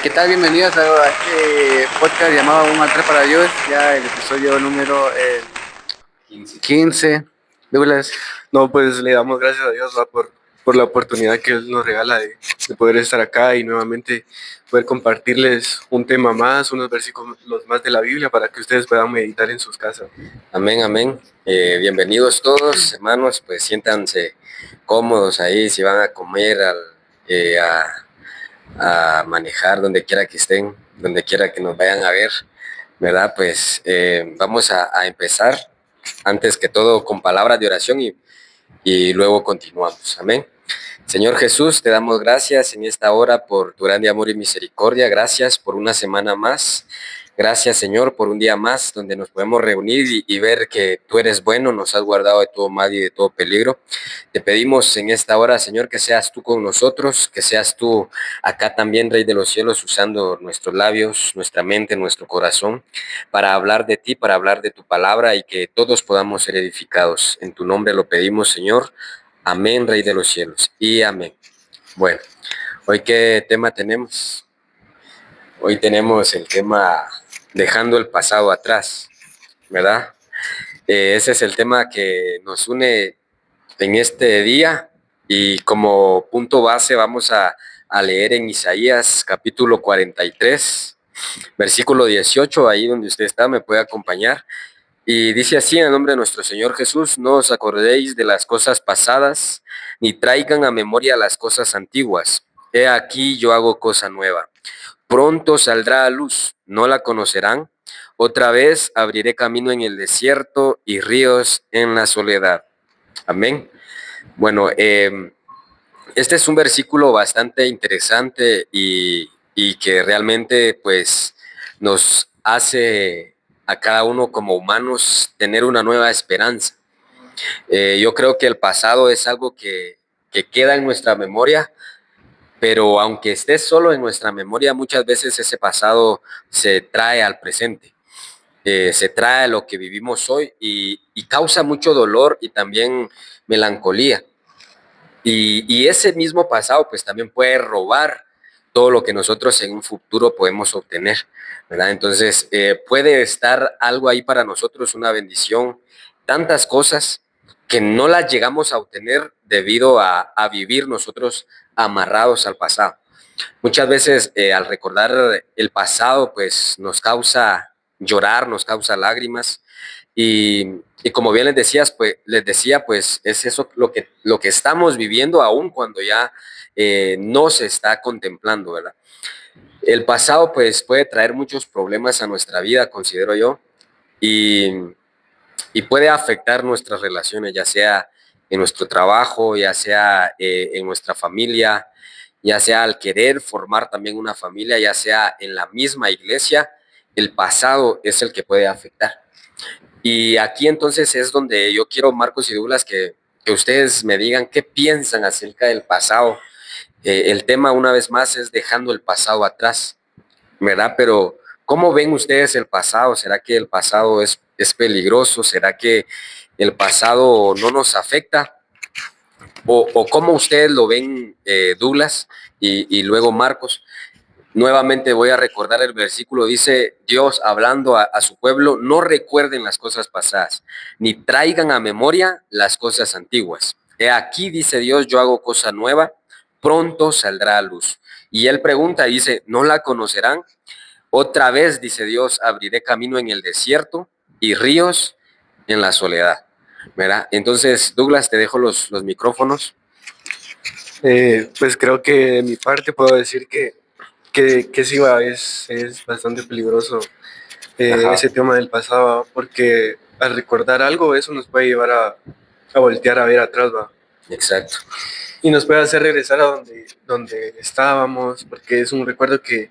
¿Qué tal? Bienvenidos a este podcast llamado Un Altar para Dios, ya el episodio número 15. Douglas. No, pues le damos gracias a Dios, por la oportunidad que Él nos regala de poder estar acá y nuevamente poder compartirles un tema más, unos versículos más de la Biblia para que ustedes puedan meditar en sus casas. Amén, amén. Bienvenidos todos, hermanos, pues siéntanse cómodos ahí, si van a comer, eh, a manejar, donde quiera que estén, donde quiera que nos vayan a ver, ¿verdad? Pues vamos a empezar, antes que todo, con palabras de oración y luego continuamos. Amén. Señor Jesús, te damos gracias en esta hora por tu grande amor y misericordia. Gracias por una semana más. Gracias, Señor, por un día más donde nos podemos reunir y ver que tú eres bueno, nos has guardado de todo mal y de todo peligro. Te pedimos en esta hora, Señor, que seas tú con nosotros, que seas tú acá también, Rey de los cielos, usando nuestros labios, nuestra mente, nuestro corazón, para hablar de ti, para hablar de tu palabra y que todos podamos ser edificados. En tu nombre lo pedimos, Señor. Amén, Rey de los cielos. Y amén. Bueno, hoy ¿qué tema tenemos? Hoy tenemos el tema dejando el pasado atrás, ¿verdad? Ese es el tema que nos une en este día y como punto base vamos a leer en Isaías capítulo 43, versículo 18, ahí donde usted está, me puede acompañar. Y dice así en el nombre de nuestro Señor Jesús: no os acordéis de las cosas pasadas, ni traigan a memoria las cosas antiguas. He aquí yo hago cosa nueva. Pronto saldrá a luz, no la conocerán. Otra vez abriré camino en el desierto y ríos en la soledad. Amén. Bueno, este es un versículo bastante interesante y que realmente pues nos hace a cada uno como humanos tener una nueva esperanza. Yo creo que el pasado es algo que queda en nuestra memoria, pero aunque esté solo en nuestra memoria, muchas veces ese pasado se trae al presente, se trae a lo que vivimos hoy y causa mucho dolor y también melancolía. Y ese mismo pasado pues también puede robar todo lo que nosotros en un futuro podemos obtener, ¿verdad? Entonces puede estar algo ahí para nosotros, una bendición, tantas cosas que no las llegamos a obtener debido a vivir nosotros amarrados al pasado. Muchas veces al recordar el pasado pues nos causa llorar, nos causa lágrimas y como bien les decía, pues es eso lo que estamos viviendo aún cuando ya no se está contemplando, ¿verdad? El pasado pues puede traer muchos problemas a nuestra vida, considero yo, y, y puede afectar nuestras relaciones, ya sea en nuestro trabajo, ya sea en nuestra familia, ya sea al querer formar también una familia, ya sea en la misma iglesia, el pasado es el que puede afectar. Y aquí entonces es donde yo quiero, Marcos y Douglas, que ustedes me digan qué piensan acerca del pasado. El tema, una vez más, es dejando el pasado atrás, ¿verdad? Pero, ¿cómo ven ustedes el pasado? ¿Será que el pasado es peligroso? ¿Será que el pasado no nos afecta? ¿O cómo ustedes lo ven, Douglas y luego Marcos? Nuevamente voy a recordar el versículo, dice Dios hablando a su pueblo: no recuerden las cosas pasadas, ni traigan a memoria las cosas antiguas. He aquí, dice Dios, yo hago cosa nueva, pronto saldrá a luz. Y él pregunta y dice: ¿no la conocerán? Otra vez, dice Dios, abriré camino en el desierto y ríos en la soledad, ¿verdad? Entonces, Douglas, te dejo los micrófonos. Pues creo que de mi parte puedo decir que sí es bastante peligroso ese tema del pasado, porque al recordar algo eso nos puede llevar a voltear a ver atrás, ¿va? Exacto. Y nos puede hacer regresar a donde estábamos, porque es un recuerdo que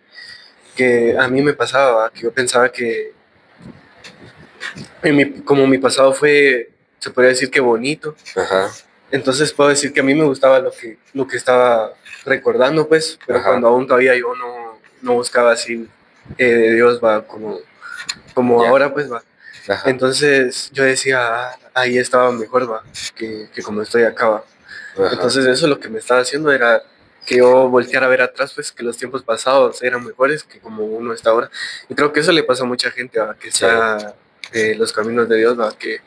a mí me pasaba, que yo pensaba que como mi pasado fue, se podría decir que bonito, Ajá. entonces puedo decir que a mí me gustaba lo que estaba recordando, pues, pero Ajá. cuando aún todavía yo no buscaba así de Dios, va, como Ya. ahora, pues, va. Ajá. Entonces yo decía, ahí estaba mejor, va, que como estoy acá, va. Ajá. Entonces eso lo que me estaba haciendo era que yo volteara a ver atrás, pues que los tiempos pasados eran mejores que como uno está ahora. Y creo que eso le pasa a mucha gente, ¿va? Que Sí, está los caminos de Dios, ¿va? Que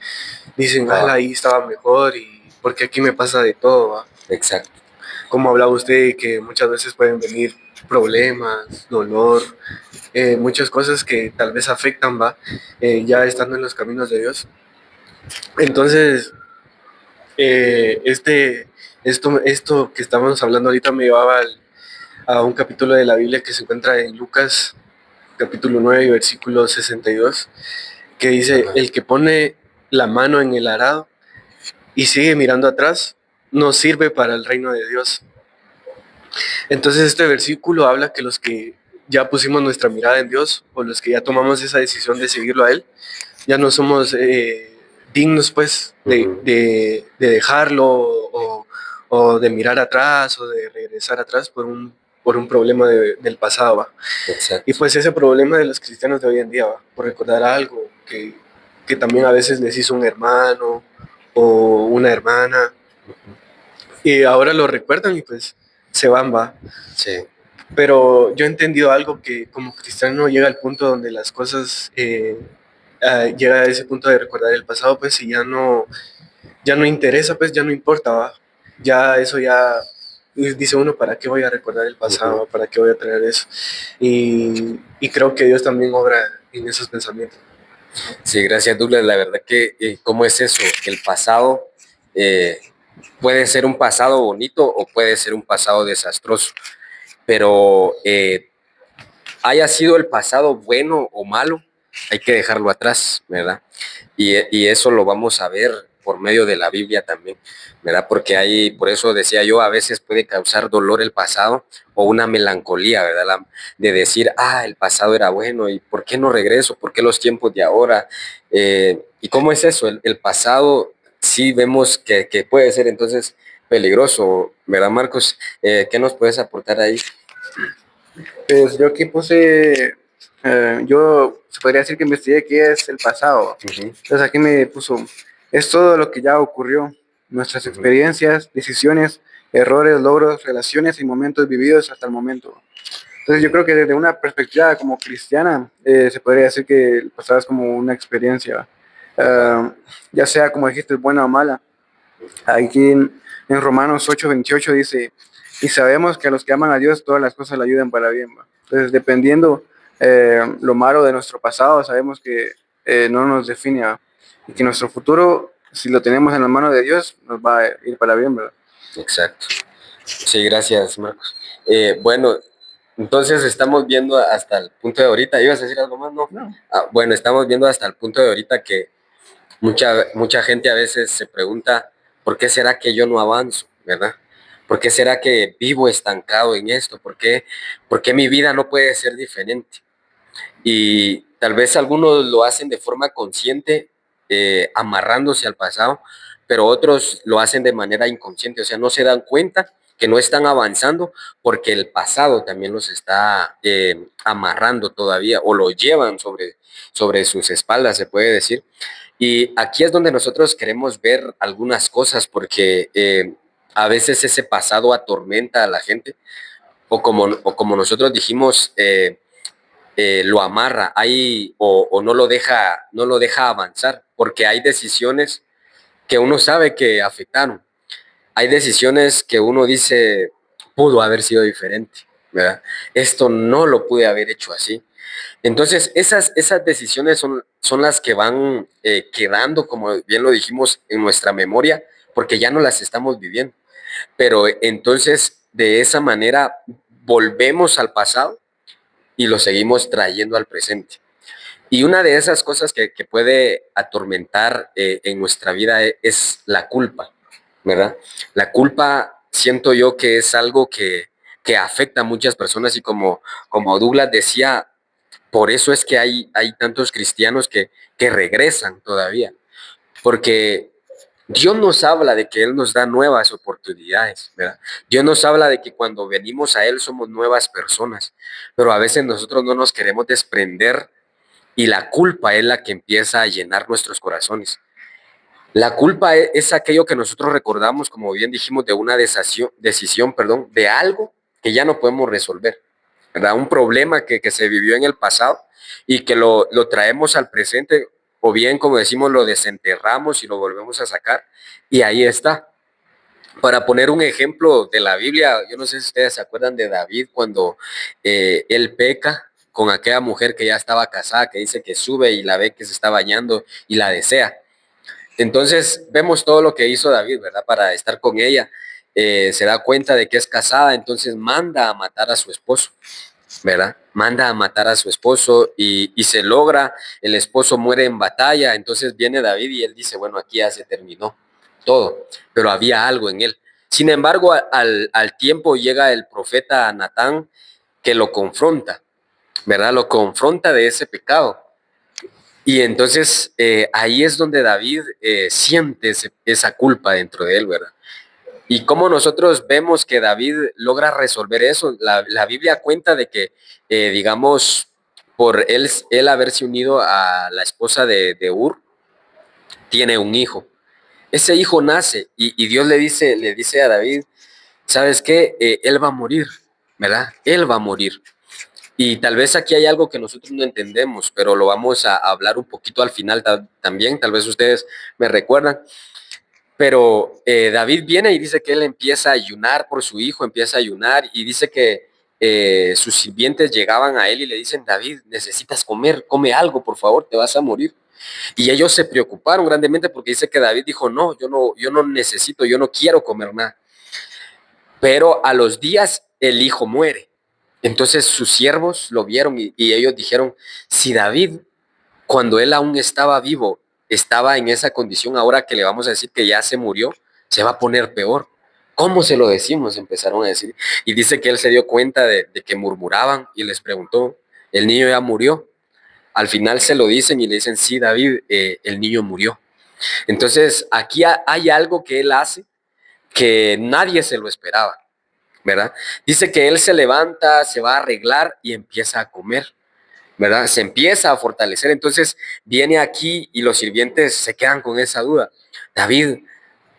dicen, cabal, ahí estaba mejor y porque aquí me pasa de todo, ¿va? exacto. Como hablaba usted, que muchas veces pueden venir problemas, dolor, muchas cosas que tal vez afectan, ¿va? Ya estando en los caminos de Dios. Entonces, esto que estamos hablando ahorita me llevaba a un capítulo de la Biblia que se encuentra en Lucas, capítulo 9, versículo 62, que dice, Ajá, el que pone la mano en el arado y sigue mirando atrás, no sirve para el reino de Dios. Entonces este versículo habla que los que ya pusimos nuestra mirada en Dios o los que ya tomamos esa decisión de seguirlo a Él, ya no somos dignos pues ujú, de dejarlo o de mirar atrás o de regresar atrás por un problema del pasado, ¿va? Y exacto. pues ese problema de los cristianos de hoy en día, ¿va? Por recordar algo que también a veces les hizo un hermano o una hermana Ujú, y ahora lo recuerdan y pues se van, va. sí, Pero yo he entendido algo que como cristiano llega al punto donde las cosas, llega a ese punto de recordar el pasado, pues y ya no interesa, pues ya no importa, ¿va? Ya eso ya, dice uno, ¿para qué voy a recordar el ujú. pasado? ¿Para qué voy a traer eso? Y creo que Dios también obra en esos pensamientos. Sí, gracias Douglas. La verdad que, ¿cómo es eso? El pasado eh, puede ser un pasado bonito o puede ser un pasado desastroso, pero haya sido el pasado bueno o malo, hay que dejarlo atrás, ¿verdad? Y eso lo vamos a ver por medio de la Biblia también, ¿verdad? Porque ahí, por eso decía yo, a veces puede causar dolor el pasado o una melancolía, ¿verdad? De decir, el pasado era bueno y ¿por qué no regreso? ¿Por qué los tiempos de ahora? ¿Y cómo es eso? El pasado sí vemos que puede ser entonces peligroso, ¿verdad, Marcos? ¿Qué nos puedes aportar ahí? Pues yo aquí puse, yo se podría decir que investigué qué es el pasado. Ujú, Entonces aquí me puso, es todo lo que ya ocurrió, nuestras ujú. experiencias, decisiones, errores, logros, relaciones y momentos vividos hasta el momento. Entonces yo creo que desde una perspectiva como cristiana, se podría decir que el pasado es como una experiencia, Ajá, eh, ya sea como dijiste, buena o mala. Aquí en Romanos 8:28 dice, y sabemos que a los que aman a Dios todas las cosas le ayudan para bien, ¿va? Entonces, dependiendo lo malo de nuestro pasado, sabemos que no nos define, ¿va? Y que nuestro futuro, si lo tenemos en la mano de Dios, nos va a ir para bien, ¿verdad? exacto. Sí, gracias, Marcos. Bueno, entonces estamos viendo hasta el punto de ahorita. ¿Ibas a decir algo más? No. No. Bueno, estamos viendo hasta el punto de ahorita que mucha gente a veces se pregunta, ¿por qué será que yo no avanzo? ¿Verdad? ¿Por qué será que vivo estancado en esto? ¿Por qué mi vida no puede ser diferente? Y tal vez algunos lo hacen de forma consciente, amarrándose al pasado, pero otros lo hacen de manera inconsciente, o sea, no se dan cuenta que no están avanzando porque el pasado también los está amarrando todavía o lo llevan sobre sus espaldas, se puede decir. Y aquí es donde nosotros queremos ver algunas cosas porque a veces ese pasado atormenta a la gente o como nosotros dijimos, lo amarra o no lo deja avanzar, porque hay decisiones que uno sabe que afectaron. Hay decisiones que uno dice, pudo haber sido diferente, ¿verdad? Esto no lo pude haber hecho así. Entonces, esas decisiones son las que van quedando, como bien lo dijimos, en nuestra memoria, porque ya no las estamos viviendo. Pero entonces, de esa manera, volvemos al pasado y lo seguimos trayendo al presente. Y una de esas cosas que puede atormentar en nuestra vida es la culpa, ¿verdad? La culpa siento yo que es algo que afecta a muchas personas y como Douglas decía, por eso es que hay tantos cristianos que regresan todavía, porque Dios nos habla de que Él nos da nuevas oportunidades, ¿verdad? Dios nos habla de que cuando venimos a Él somos nuevas personas, pero a veces nosotros no nos queremos desprender y la culpa es la que empieza a llenar nuestros corazones. La culpa es aquello que nosotros recordamos, como bien dijimos, de una decisión, perdón, de algo que ya no podemos resolver, ¿verdad? Un problema que se vivió en el pasado y que lo traemos al presente, o bien, como decimos, lo desenterramos y lo volvemos a sacar, y ahí está. Para poner un ejemplo de la Biblia, yo no sé si ustedes se acuerdan de David cuando él peca con aquella mujer que ya estaba casada, que dice que sube y la ve que se está bañando y la desea. Entonces vemos todo lo que hizo David, ¿verdad? Para estar con ella. Se da cuenta de que es casada, entonces manda a matar a su esposo, ¿verdad? Manda a matar a su esposo y se logra, el esposo muere en batalla, entonces viene David y él dice, bueno, aquí ya se terminó todo, pero había algo en él. Sin embargo, al tiempo llega el profeta Natán que lo confronta, ¿verdad? Lo confronta de ese pecado. Y entonces ahí es donde David siente esa culpa dentro de él, ¿verdad? Y cómo nosotros vemos que David logra resolver eso. La Biblia cuenta de que, digamos, por él haberse unido a la esposa de Ur, tiene un hijo. Ese hijo nace y Dios le dice a David, ¿sabes qué? Él va a morir, ¿verdad? Él va a morir. Y tal vez aquí hay algo que nosotros no entendemos, pero lo vamos a hablar un poquito al final también, tal vez ustedes me recuerdan. Pero David viene y dice que él empieza a ayunar por su hijo, empieza a ayunar y dice que sus sirvientes llegaban a él y le dicen, David, necesitas comer, come algo, por favor, te vas a morir. Y ellos se preocuparon grandemente porque dice que David dijo, no, yo no necesito, yo no quiero comer nada. Pero a los días el hijo muere. Entonces sus siervos lo vieron y ellos dijeron, si David, cuando él aún estaba vivo, estaba en esa condición, ahora que le vamos a decir que ya se murió, se va a poner peor. ¿Cómo se lo decimos? Empezaron a decir. Y dice que él se dio cuenta de que murmuraban y les preguntó, ¿el niño ya murió? Al final se lo dicen y le dicen, sí, David, el niño murió. Entonces aquí hay algo que él hace que nadie se lo esperaba, ¿verdad? Dice que él se levanta, se va a arreglar y empieza a comer, ¿verdad? Se empieza a fortalecer. Entonces viene aquí y los sirvientes se quedan con esa duda. David,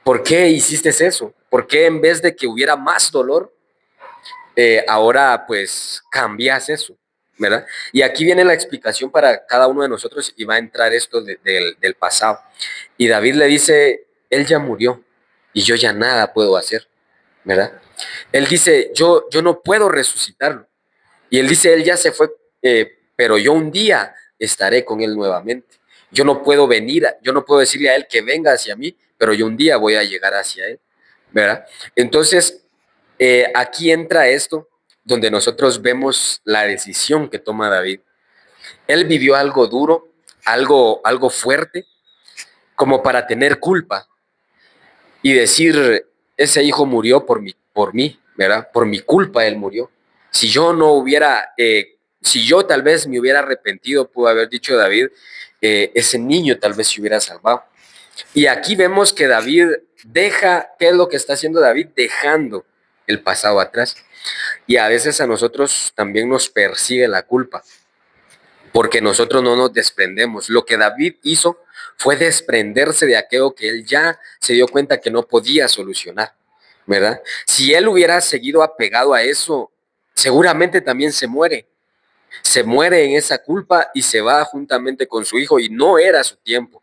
¿por qué hiciste eso? ¿Por qué en vez de que hubiera más dolor, ahora pues cambias eso? ¿Verdad? Y aquí viene la explicación para cada uno de nosotros y va a entrar esto del pasado. Y David le dice, él ya murió y yo ya nada puedo hacer, ¿verdad? Él dice, yo no puedo resucitarlo. Y él dice, él ya se fue, pero yo un día estaré con él nuevamente. Yo no puedo venir, yo no puedo decirle a él que venga hacia mí, pero yo un día voy a llegar hacia él, ¿verdad? Entonces, aquí entra esto donde nosotros vemos la decisión que toma David. Él vivió algo duro, algo fuerte, como para tener culpa y decir, ese hijo murió por mí, ¿verdad? Por mi culpa él murió. Si yo no hubiera, si yo tal vez me hubiera arrepentido, pudo haber dicho David, ese niño tal vez se hubiera salvado. Y aquí vemos que David deja, ¿qué es lo que está haciendo David? Dejando el pasado atrás. Y a veces a nosotros también nos persigue la culpa, porque nosotros no nos desprendemos. Lo que David hizo fue desprenderse de aquello que él ya se dio cuenta que no podía solucionar, ¿verdad? Si él hubiera seguido apegado a eso, seguramente también se muere en esa culpa y se va juntamente con su hijo y no era su tiempo.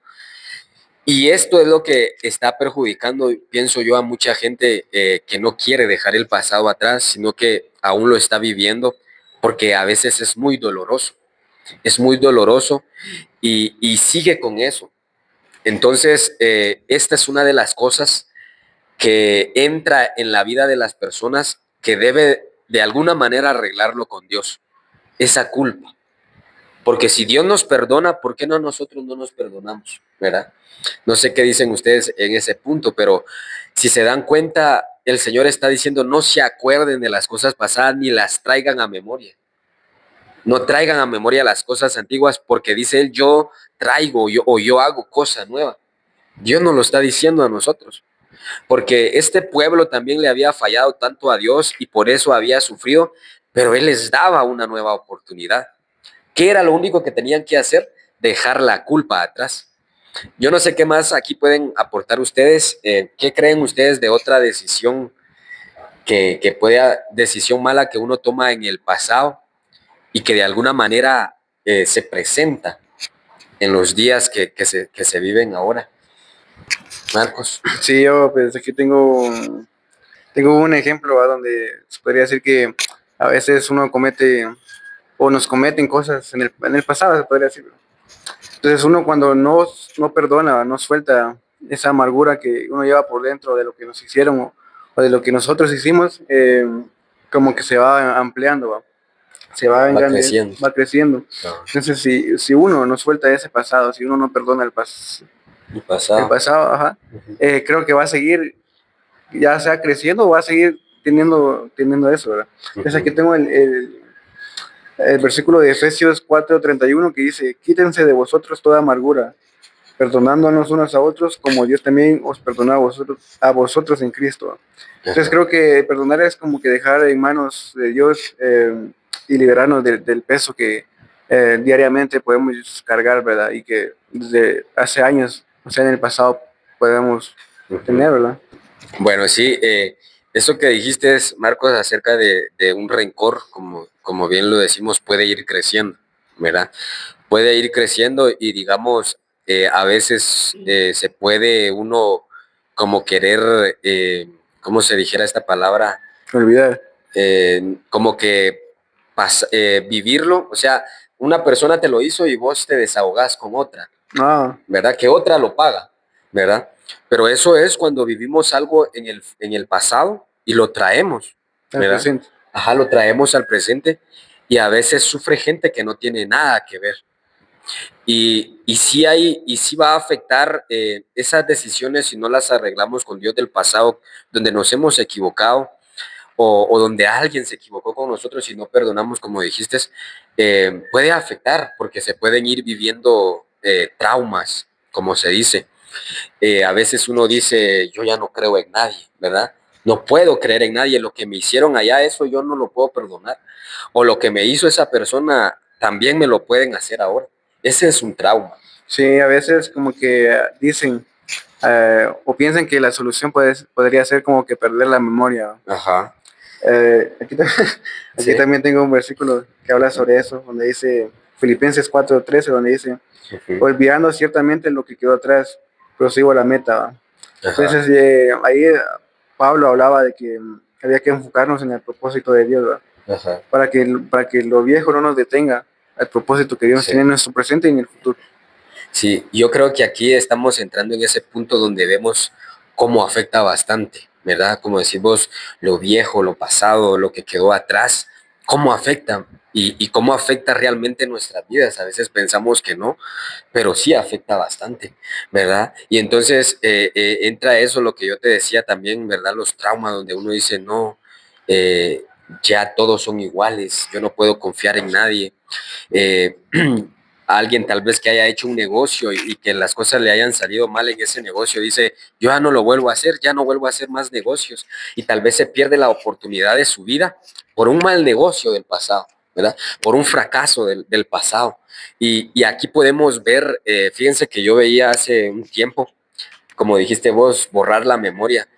Y esto es lo que está perjudicando, pienso yo, a mucha gente que no quiere dejar el pasado atrás, sino que aún lo está viviendo, porque a veces es muy doloroso y sigue con eso. Entonces, esta es una de las cosas que entra en la vida de las personas que debe de alguna manera arreglarlo con Dios, esa culpa. Porque si Dios nos perdona, ¿por qué no nosotros no nos perdonamos? ¿Verdad? No sé qué dicen ustedes en ese punto, pero si se dan cuenta, el Señor está diciendo, no se acuerden de las cosas pasadas ni las traigan a memoria. No traigan a memoria las cosas antiguas porque dice él, yo traigo o yo hago cosa nueva. Dios nos lo está diciendo a nosotros. Porque este pueblo también le había fallado tanto a Dios y por eso había sufrido, pero Él les daba una nueva oportunidad. ¿Qué era lo único que tenían que hacer? Dejar la culpa atrás. Yo no sé qué más aquí pueden aportar ustedes. ¿Qué creen ustedes de otra decisión que pueda, decisión mala que uno toma en el pasado y que de alguna manera se presenta en los días que se viven ahora? Marcos. Sí, yo pues aquí tengo un ejemplo, ¿va? Donde se podría decir que a veces uno comete o nos cometen cosas en el pasado, se podría decir. Entonces uno cuando no perdona, no suelta esa amargura que uno lleva por dentro de lo que nos hicieron o de lo que nosotros hicimos, como que se va ampliando, ¿va? Se va Va engrandeciendo, creciendo. va creciendo. No, Entonces si uno no suelta ese pasado, si uno no perdona el el pasado. pasado, ajá, creo que va a seguir, ya sea creciendo o va a seguir teniendo eso, ¿verdad? Entonces aquí tengo el versículo de Efesios 4:31 que dice, quítense de vosotros toda amargura, perdonándonos unos a otros como Dios también os perdonó a vosotros en Cristo. Entonces Ajá. creo que perdonar es como que dejar en manos de Dios y liberarnos del peso que diariamente podemos cargar, ¿verdad? Y que desde hace años, o sea, en el pasado podemos Ujú. tener, ¿verdad? Bueno, sí, eso que dijiste es, Marcos, acerca de un rencor, como bien lo decimos, puede ir creciendo, ¿verdad? Puede ir creciendo y digamos, a veces se puede uno como querer, ¿cómo se dijera esta palabra? Olvidar. Como que vivirlo, o sea, una persona te lo hizo y vos te desahogás con otra, Ah, ¿verdad? Que otra lo paga, ¿verdad? Pero eso es cuando vivimos algo en el pasado y lo traemos, el ¿verdad? presente. Ajá, lo traemos al presente y a veces sufre gente que no tiene nada que ver. Y sí va a afectar esas decisiones si no las arreglamos con Dios del pasado, donde nos hemos equivocado o donde alguien se equivocó con nosotros y no perdonamos, como dijiste, puede afectar porque se pueden ir viviendo traumas, como se dice. A veces uno dice, yo ya no creo en nadie, ¿verdad? No puedo creer en nadie. Lo que me hicieron allá, eso yo no lo puedo perdonar. O lo que me hizo esa persona, también me lo pueden hacer ahora. Ese es un trauma. Sí, a veces como que dicen o piensan que la solución podría ser como que perder la memoria. Ajá. Aquí, aquí Sí. también tengo un versículo que habla sobre eso, donde dice Filipenses 4:13, donde dice, Ujú. olvidando ciertamente lo que quedó atrás, prosigo a la meta. ¿Va? Ajá. Entonces ahí Pablo hablaba de que había que enfocarnos en el propósito de Dios, ¿va? Ajá. Para que lo viejo no nos detenga al propósito que Dios Sí. tiene en nuestro presente y en el futuro. Sí, yo creo que aquí estamos entrando en ese punto donde vemos cómo afecta bastante, ¿verdad? Como decís vos, lo viejo, lo pasado, lo que quedó atrás, cómo afecta y cómo afecta realmente nuestras vidas. A veces pensamos que no, pero sí afecta bastante, ¿verdad? Y entonces entra eso, lo que yo te decía también, ¿verdad? Los traumas donde uno dice, no, eh, ya todos son iguales, yo no puedo confiar en nadie. eh, Alguien tal vez que haya hecho un negocio y que las cosas le hayan salido mal en ese negocio, dice, yo ya no lo vuelvo a hacer, ya no vuelvo a hacer más negocios y tal vez se pierde la oportunidad de su vida por un mal negocio del pasado, ¿verdad? Por un fracaso del pasado. Y aquí podemos ver, fíjense que yo veía hace un tiempo, como dijiste vos, borrar la memoria,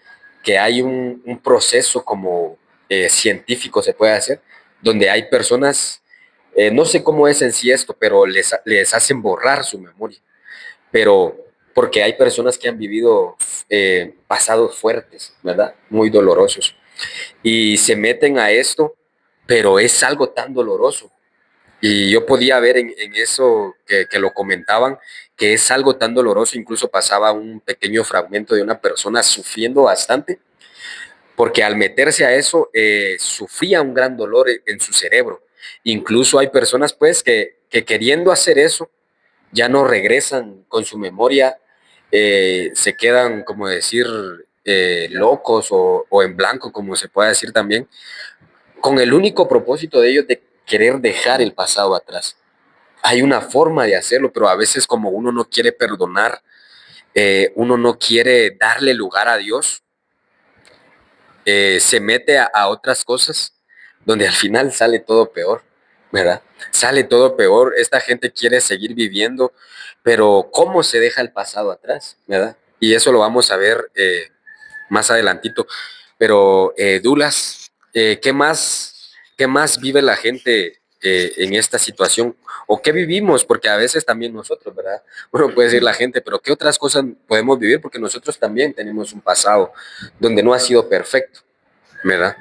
que hay un proceso como científico se puede hacer, donde hay personas, no sé cómo es en sí esto, pero les hacen borrar su memoria, pero porque hay personas que han vivido pasados fuertes, ¿verdad? Muy dolorosos, y se meten a esto, pero es algo tan doloroso y yo podía ver en eso que lo comentaban, que es algo tan doloroso, incluso pasaba un pequeño fragmento de una persona sufriendo bastante, porque al meterse a eso sufría un gran dolor en su cerebro. Incluso hay personas pues que queriendo hacer eso ya no regresan con su memoria, se quedan, como decir, locos o en blanco, como se puede decir también, con el único propósito de ellos de querer dejar el pasado atrás. Hay una forma de hacerlo, pero a veces como uno no quiere perdonar, uno no quiere darle lugar a Dios, se mete a otras cosas donde al final sale todo peor, ¿verdad? Sale todo peor, esta gente quiere seguir viviendo, pero ¿cómo se deja el pasado atrás, ¿verdad? Y eso lo vamos a ver más adelantito. Pero Douglas, qué más vive la gente en esta situación? ¿O qué vivimos? Porque a veces también nosotros, ¿verdad? Uno puede decir la gente, pero ¿qué otras cosas podemos vivir? Porque nosotros también tenemos un pasado donde no ha sido perfecto, ¿verdad?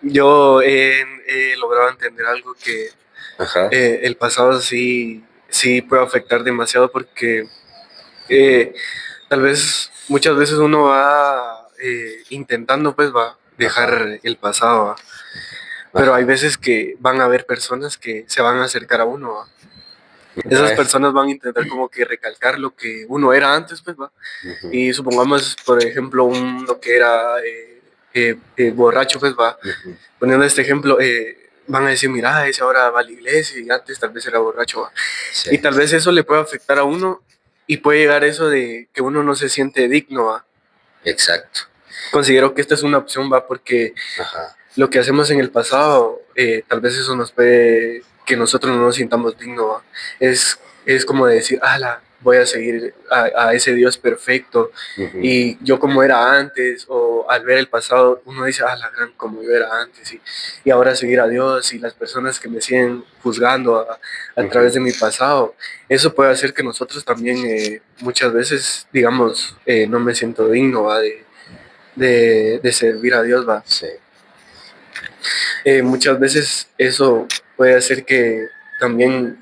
Yo he logrado entender algo que Ajá. el pasado sí puede afectar demasiado porque eh, tal vez muchas veces uno va intentando pues va dejar el pasado, ¿va? Pero hay veces que van a haber personas que se van a acercar a uno, ¿va? Esas personas van a intentar como que recalcar lo que uno era antes, pues va. Ujú, Y supongamos, por ejemplo, uno que era borracho, pues va. ujú. Poniendo este ejemplo, van a decir, mira, ese ahora va a la iglesia y antes tal vez era borracho, ¿va? Sí, Y tal vez eso le puede afectar a uno y puede llegar eso de que uno no se siente digno, ¿va? exacto. Considero que esta es una opción, va, porque Ajá. lo que hacemos en el pasado, tal vez eso nos puede que nosotros no nos sintamos dignos, ¿va? Es como decir, ala, voy a seguir a ese Dios perfecto Ujú, y yo como era antes, o al ver el pasado, uno dice, ala, gran, como yo era antes, y ahora seguir a Dios y las personas que me siguen juzgando a ujú. través de mi pasado, eso puede hacer que nosotros también muchas veces, digamos, no me siento digno, ¿va? De servir a Dios, va. Sí, Muchas veces eso puede hacer que también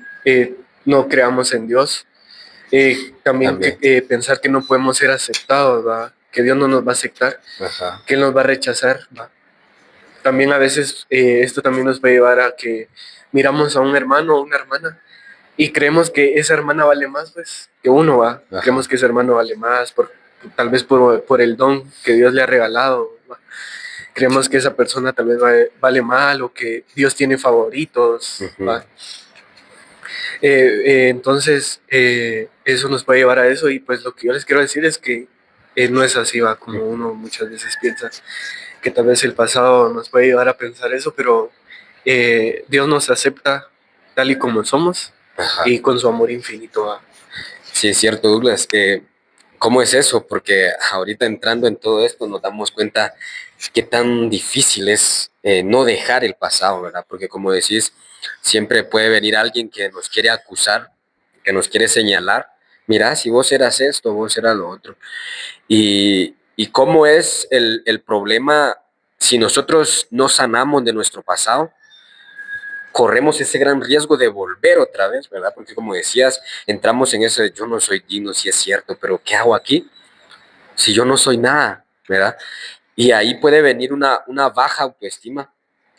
no creamos en Dios. También que, también. pensar que no podemos ser aceptados, ¿va? Que Dios no nos va a aceptar, Ajá. que Él nos va a rechazar, ¿va? También a veces esto también nos puede llevar a que miramos a un hermano o una hermana y creemos que esa hermana vale más, pues, que uno, ¿va? Creemos Ajá. que ese hermano vale más, tal vez por el don que Dios le ha regalado, ¿va? Creemos que esa persona tal vez vale mal o que Dios tiene favoritos, Ujú. ¿va? Entonces, eso nos puede llevar a eso y pues lo que yo les quiero decir es que no es así, va, como uno muchas veces piensa, que tal vez el pasado nos puede llevar a pensar eso, pero Dios nos acepta tal y como somos Ajá. y con su amor infinito, va. Sí, es cierto, Douglas. ¿Cómo es eso? Porque ahorita entrando en todo esto nos damos cuenta qué tan difícil es no dejar el pasado, ¿verdad? Porque como decís, siempre puede venir alguien que nos quiere acusar, que nos quiere señalar. Mira, si vos eras esto, vos eras lo otro. Y cómo es el problema si nosotros no sanamos de nuestro pasado, corremos ese gran riesgo de volver otra vez, ¿verdad? Porque como decías, entramos en eso de yo no soy digno, sí es cierto, pero ¿qué hago aquí? Si yo no soy nada, ¿verdad? Y ahí puede venir una baja autoestima.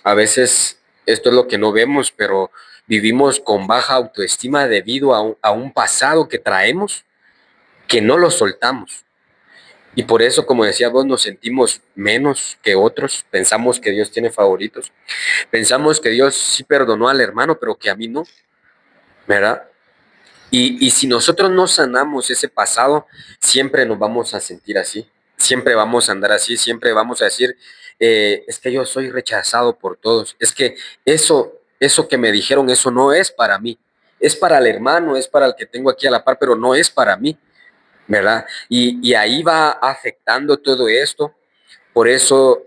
A veces esto es lo que no vemos, pero vivimos con baja autoestima debido a un pasado que traemos que no lo soltamos. Y por eso, como decía vos, nos sentimos menos que otros, pensamos que Dios tiene favoritos, pensamos que Dios sí perdonó al hermano, pero que a mí no, ¿verdad? Y si nosotros no sanamos ese pasado, siempre nos vamos a sentir así, siempre vamos a andar así, siempre vamos a decir, es que yo soy rechazado por todos, es que eso que me dijeron, eso no es para mí, es para el hermano, es para el que tengo aquí a la par, pero no es para mí, ¿verdad? Y ahí va afectando todo esto. Por eso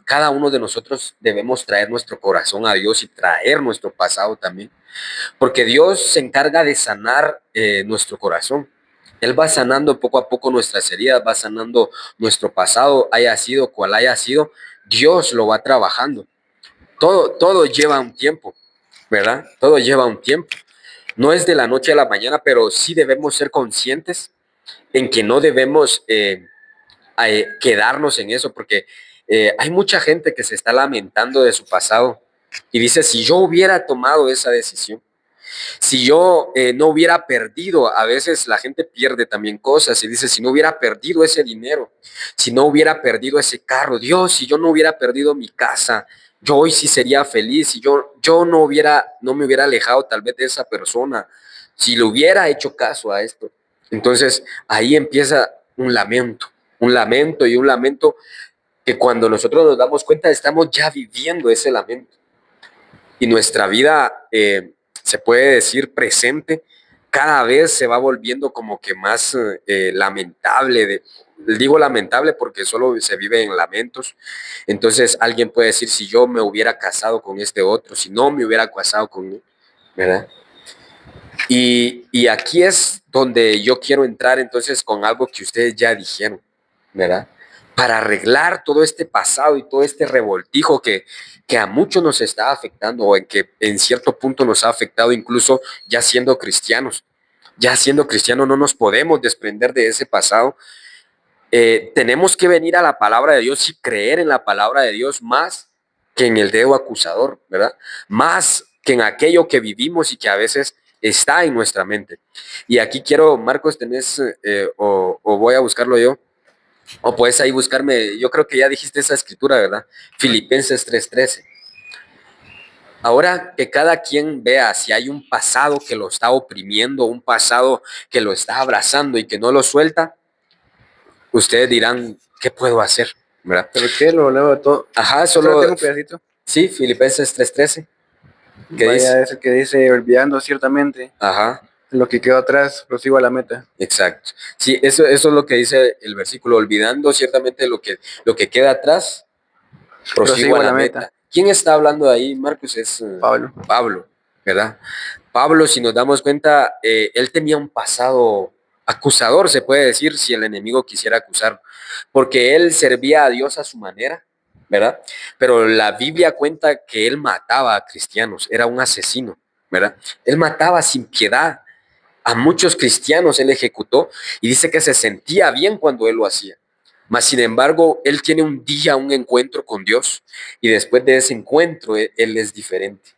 cada uno de nosotros debemos traer nuestro corazón a Dios y traer nuestro pasado también, porque Dios se encarga de sanar nuestro corazón. Él va sanando poco a poco nuestras heridas, va sanando nuestro pasado, haya sido cual haya sido, Dios lo va trabajando. Todo lleva un tiempo, ¿verdad? Todo lleva un tiempo. No es de la noche a la mañana, pero sí debemos ser conscientes en que no debemos quedarnos en eso, porque hay mucha gente que se está lamentando de su pasado y dice, si yo hubiera tomado esa decisión, si yo no hubiera perdido, a veces la gente pierde también cosas y dice, si no hubiera perdido ese dinero, si no hubiera perdido ese carro, Dios, si yo no hubiera perdido mi casa, yo hoy sí sería feliz, si yo no me hubiera alejado tal vez de esa persona, si le hubiera hecho caso a esto. Entonces ahí empieza un lamento y un lamento que cuando nosotros nos damos cuenta estamos ya viviendo ese lamento. y nuestra vida, se puede decir presente, cada vez se va volviendo como que más lamentable. Digo lamentable porque solo se vive en lamentos. Entonces alguien puede decir, si yo me hubiera casado con este otro, si no me hubiera casado con él, ¿verdad? Y aquí es donde yo quiero entrar entonces con algo que ustedes ya dijeron, ¿verdad? Para arreglar todo este pasado y todo este revoltijo que a muchos nos está afectando o en que en cierto punto nos ha afectado incluso ya siendo cristianos. Ya siendo cristianos no nos podemos desprender de ese pasado. Tenemos que venir a la palabra de Dios y creer en la palabra de Dios más que en el dedo acusador, ¿verdad? Más que en aquello que vivimos y que a veces está en nuestra mente. Y aquí quiero, Marcos, tenés, o voy a buscarlo yo, o puedes ahí buscarme, yo creo que ya dijiste esa escritura, ¿verdad? Filipenses 3:13. Ahora que cada quien vea si hay un pasado que lo está oprimiendo, un pasado que lo está abrazando y que no lo suelta, ustedes dirán, ¿qué puedo hacer? ¿Verdad? ¿Pero qué? Lo leo de todo. Ajá, Solo solo, tengo un pedacito. sí, Filipenses 3:13. ¿Qué dice? Vaya, ese que dice, olvidando ciertamente Ajá, lo que quedó atrás, prosigo a la meta. exacto. Sí, eso es lo que dice el versículo, olvidando ciertamente lo que queda atrás, prosigo Prosigo a a la la meta. meta. ¿Quién está hablando ahí, Marcos? Es Pablo. Pablo, ¿verdad? Pablo, si nos damos cuenta, él tenía un pasado acusador, se puede decir, si el enemigo quisiera acusarlo, porque él servía a Dios a su manera, ¿verdad? Pero la Biblia cuenta que él mataba a cristianos, era un asesino, ¿verdad? Él mataba sin piedad. A muchos cristianos él ejecutó y dice que se sentía bien cuando él lo hacía. Mas, sin embargo, él tiene un día, un encuentro con Dios y después de ese encuentro él es diferente.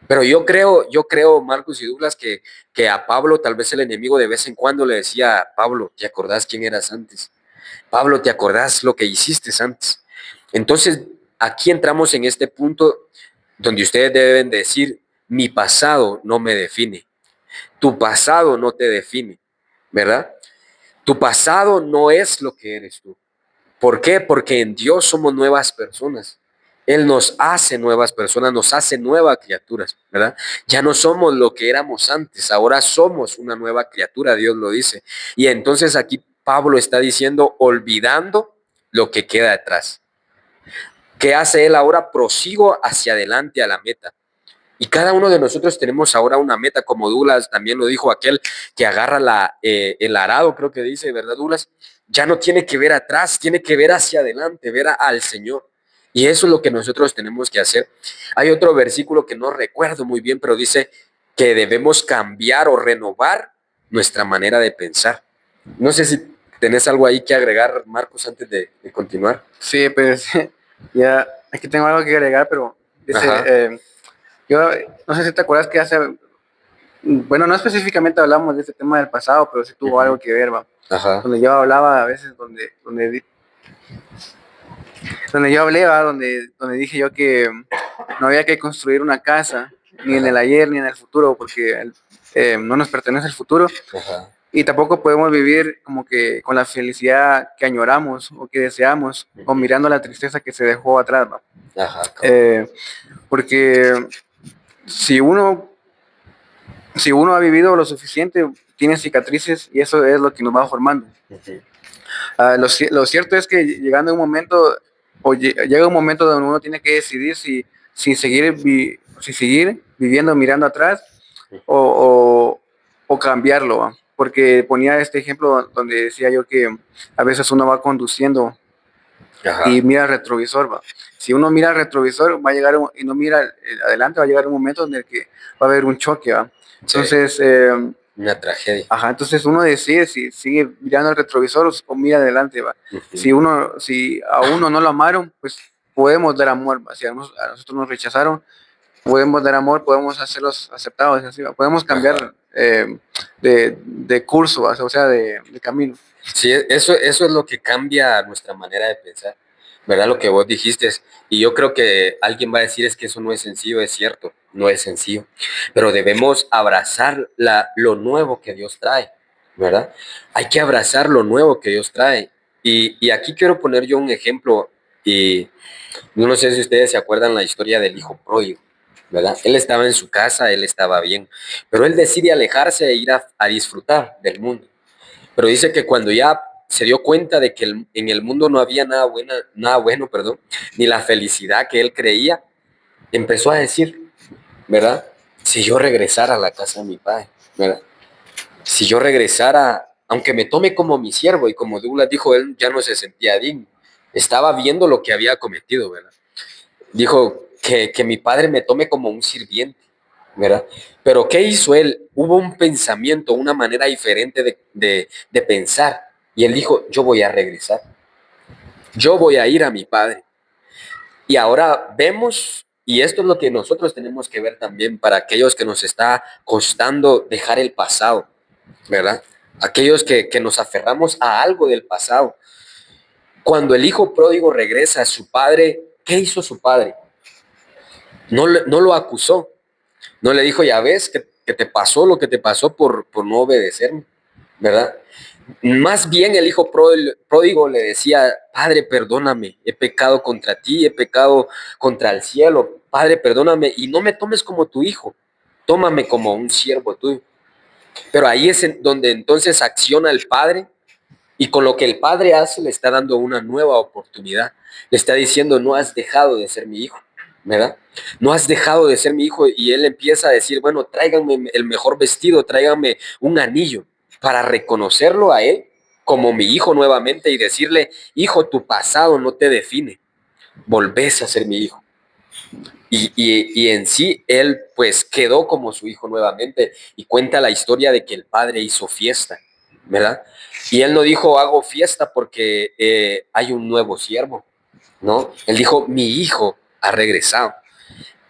Pero yo creo, Marcos y Douglas, que a Pablo tal vez el enemigo de vez en cuando le decía, Pablo, ¿te acordás quién eras antes? Pablo, ¿te acordás lo que hiciste antes? Entonces, aquí entramos en este punto donde ustedes deben decir, mi pasado no me define. Tu pasado no te define, ¿verdad? Tu pasado no es lo que eres tú. ¿Por qué? Porque en Dios somos nuevas personas. Él nos hace nuevas personas, nos hace nuevas criaturas, ¿verdad? Ya no somos lo que éramos antes, ahora somos una nueva criatura, Dios lo dice. Y entonces aquí Pablo está diciendo, olvidando lo que queda detrás. ¿Qué hace él ahora? Prosigo hacia adelante a la meta. Y cada uno de nosotros tenemos ahora una meta, como Douglas también lo dijo, aquel que agarra el arado, creo que dice, ¿verdad, Douglas? Ya no tiene que ver atrás, tiene que ver hacia adelante, ver al Señor. Y eso es lo que nosotros tenemos que hacer. Hay otro versículo que no recuerdo muy bien, pero dice que debemos cambiar o renovar nuestra manera de pensar. No sé si tenés algo ahí que agregar, Marcos, antes de continuar. Sí, pues ya aquí tengo algo que agregar, pero dice, Ajá, yo no sé si te acuerdas que hace, bueno, no específicamente hablamos de este tema del pasado, pero sí tuvo algo que ver, va. ajá, Donde yo hablaba a veces, donde yo hablé, ¿va? Donde dije yo que no había que construir una casa, ni en el ayer ni en el futuro, porque no nos pertenece el futuro, ajá, y tampoco podemos vivir como que con la felicidad que añoramos o que deseamos, o mirando la tristeza que se dejó atrás, ¿va? ajá, Porque si uno, si uno ha vivido lo suficiente, tiene cicatrices y eso es lo que nos va formando. Lo cierto es que llegando a un momento, llega un momento donde uno tiene que decidir si seguir viviendo mirando atrás o, o cambiarlo, ¿va? Porque ponía este ejemplo donde decía yo que a veces uno va conduciendo y ajá, mira el retrovisor, ¿va? Si uno mira el retrovisor va a llegar y no mira adelante, va a llegar un momento en el que va a haber un choque, ¿va? sí, Entonces, una tragedia. ajá, entonces uno decide si sigue mirando el retrovisor o mira adelante, va. Ujú. Si a uno no lo amaron, pues podemos dar amor, va. Si a nosotros nos rechazaron, podemos dar amor, podemos hacerlos aceptados, así, va. Podemos Ajá. cambiar de curso, va, o sea, de camino. Sí, eso es lo que cambia nuestra manera de pensar, ¿verdad? Lo que vos dijiste. Y yo creo que alguien va a decir es que eso no es sencillo, es cierto, no es sencillo, pero debemos abrazar lo nuevo que Dios trae, ¿verdad? Hay que abrazar lo nuevo que Dios trae. Y aquí quiero poner yo un ejemplo, y no sé si ustedes se acuerdan la historia del hijo pródigo. ¿verdad? Él estaba en su casa, él estaba bien, pero él decide alejarse e ir a disfrutar del mundo. Pero dice que cuando ya se dio cuenta de que en el mundo no había nada bueno, perdón, ni la felicidad que él creía, empezó a decir, ¿verdad? Si yo regresara a la casa de mi padre, ¿verdad? Si yo regresara, aunque me tome como mi siervo, y como Douglas dijo, él ya no se sentía digno, estaba viendo lo que había cometido, ¿verdad? Dijo que mi padre me tome como un sirviente, ¿verdad? Pero ¿qué hizo él? Hubo un pensamiento, una manera diferente de pensar, y él dijo, yo voy a regresar, yo voy a ir a mi padre. Y ahora vemos, y esto es lo que nosotros tenemos que ver también para aquellos que nos está costando dejar el pasado, ¿verdad? Aquellos que nos aferramos a algo del pasado. Cuando el hijo pródigo regresa a su padre, ¿qué hizo su padre? No lo acusó, no le dijo, ya ves que te pasó lo que te pasó por no obedecerme, ¿verdad? Más bien el hijo pródigo le decía, Padre, perdóname, he pecado contra ti, he pecado contra el cielo. Padre, perdóname y no me tomes como tu hijo, tómame como un siervo tuyo. Pero ahí es donde entonces acciona el padre y con lo que el padre hace le está dando una nueva oportunidad. Le está diciendo, no has dejado de ser mi hijo, ¿verdad? No has dejado de ser mi hijo y él empieza a decir, bueno, tráiganme el mejor vestido, tráiganme un anillo para reconocerlo a él como mi hijo nuevamente y decirle, hijo, tu pasado no te define, volvés a ser mi hijo. Y en sí, él pues quedó como su hijo nuevamente y cuenta la historia de que el padre hizo fiesta, ¿verdad? Y él no dijo, hago fiesta porque hay un nuevo siervo, ¿no? Él dijo, mi hijo ha regresado.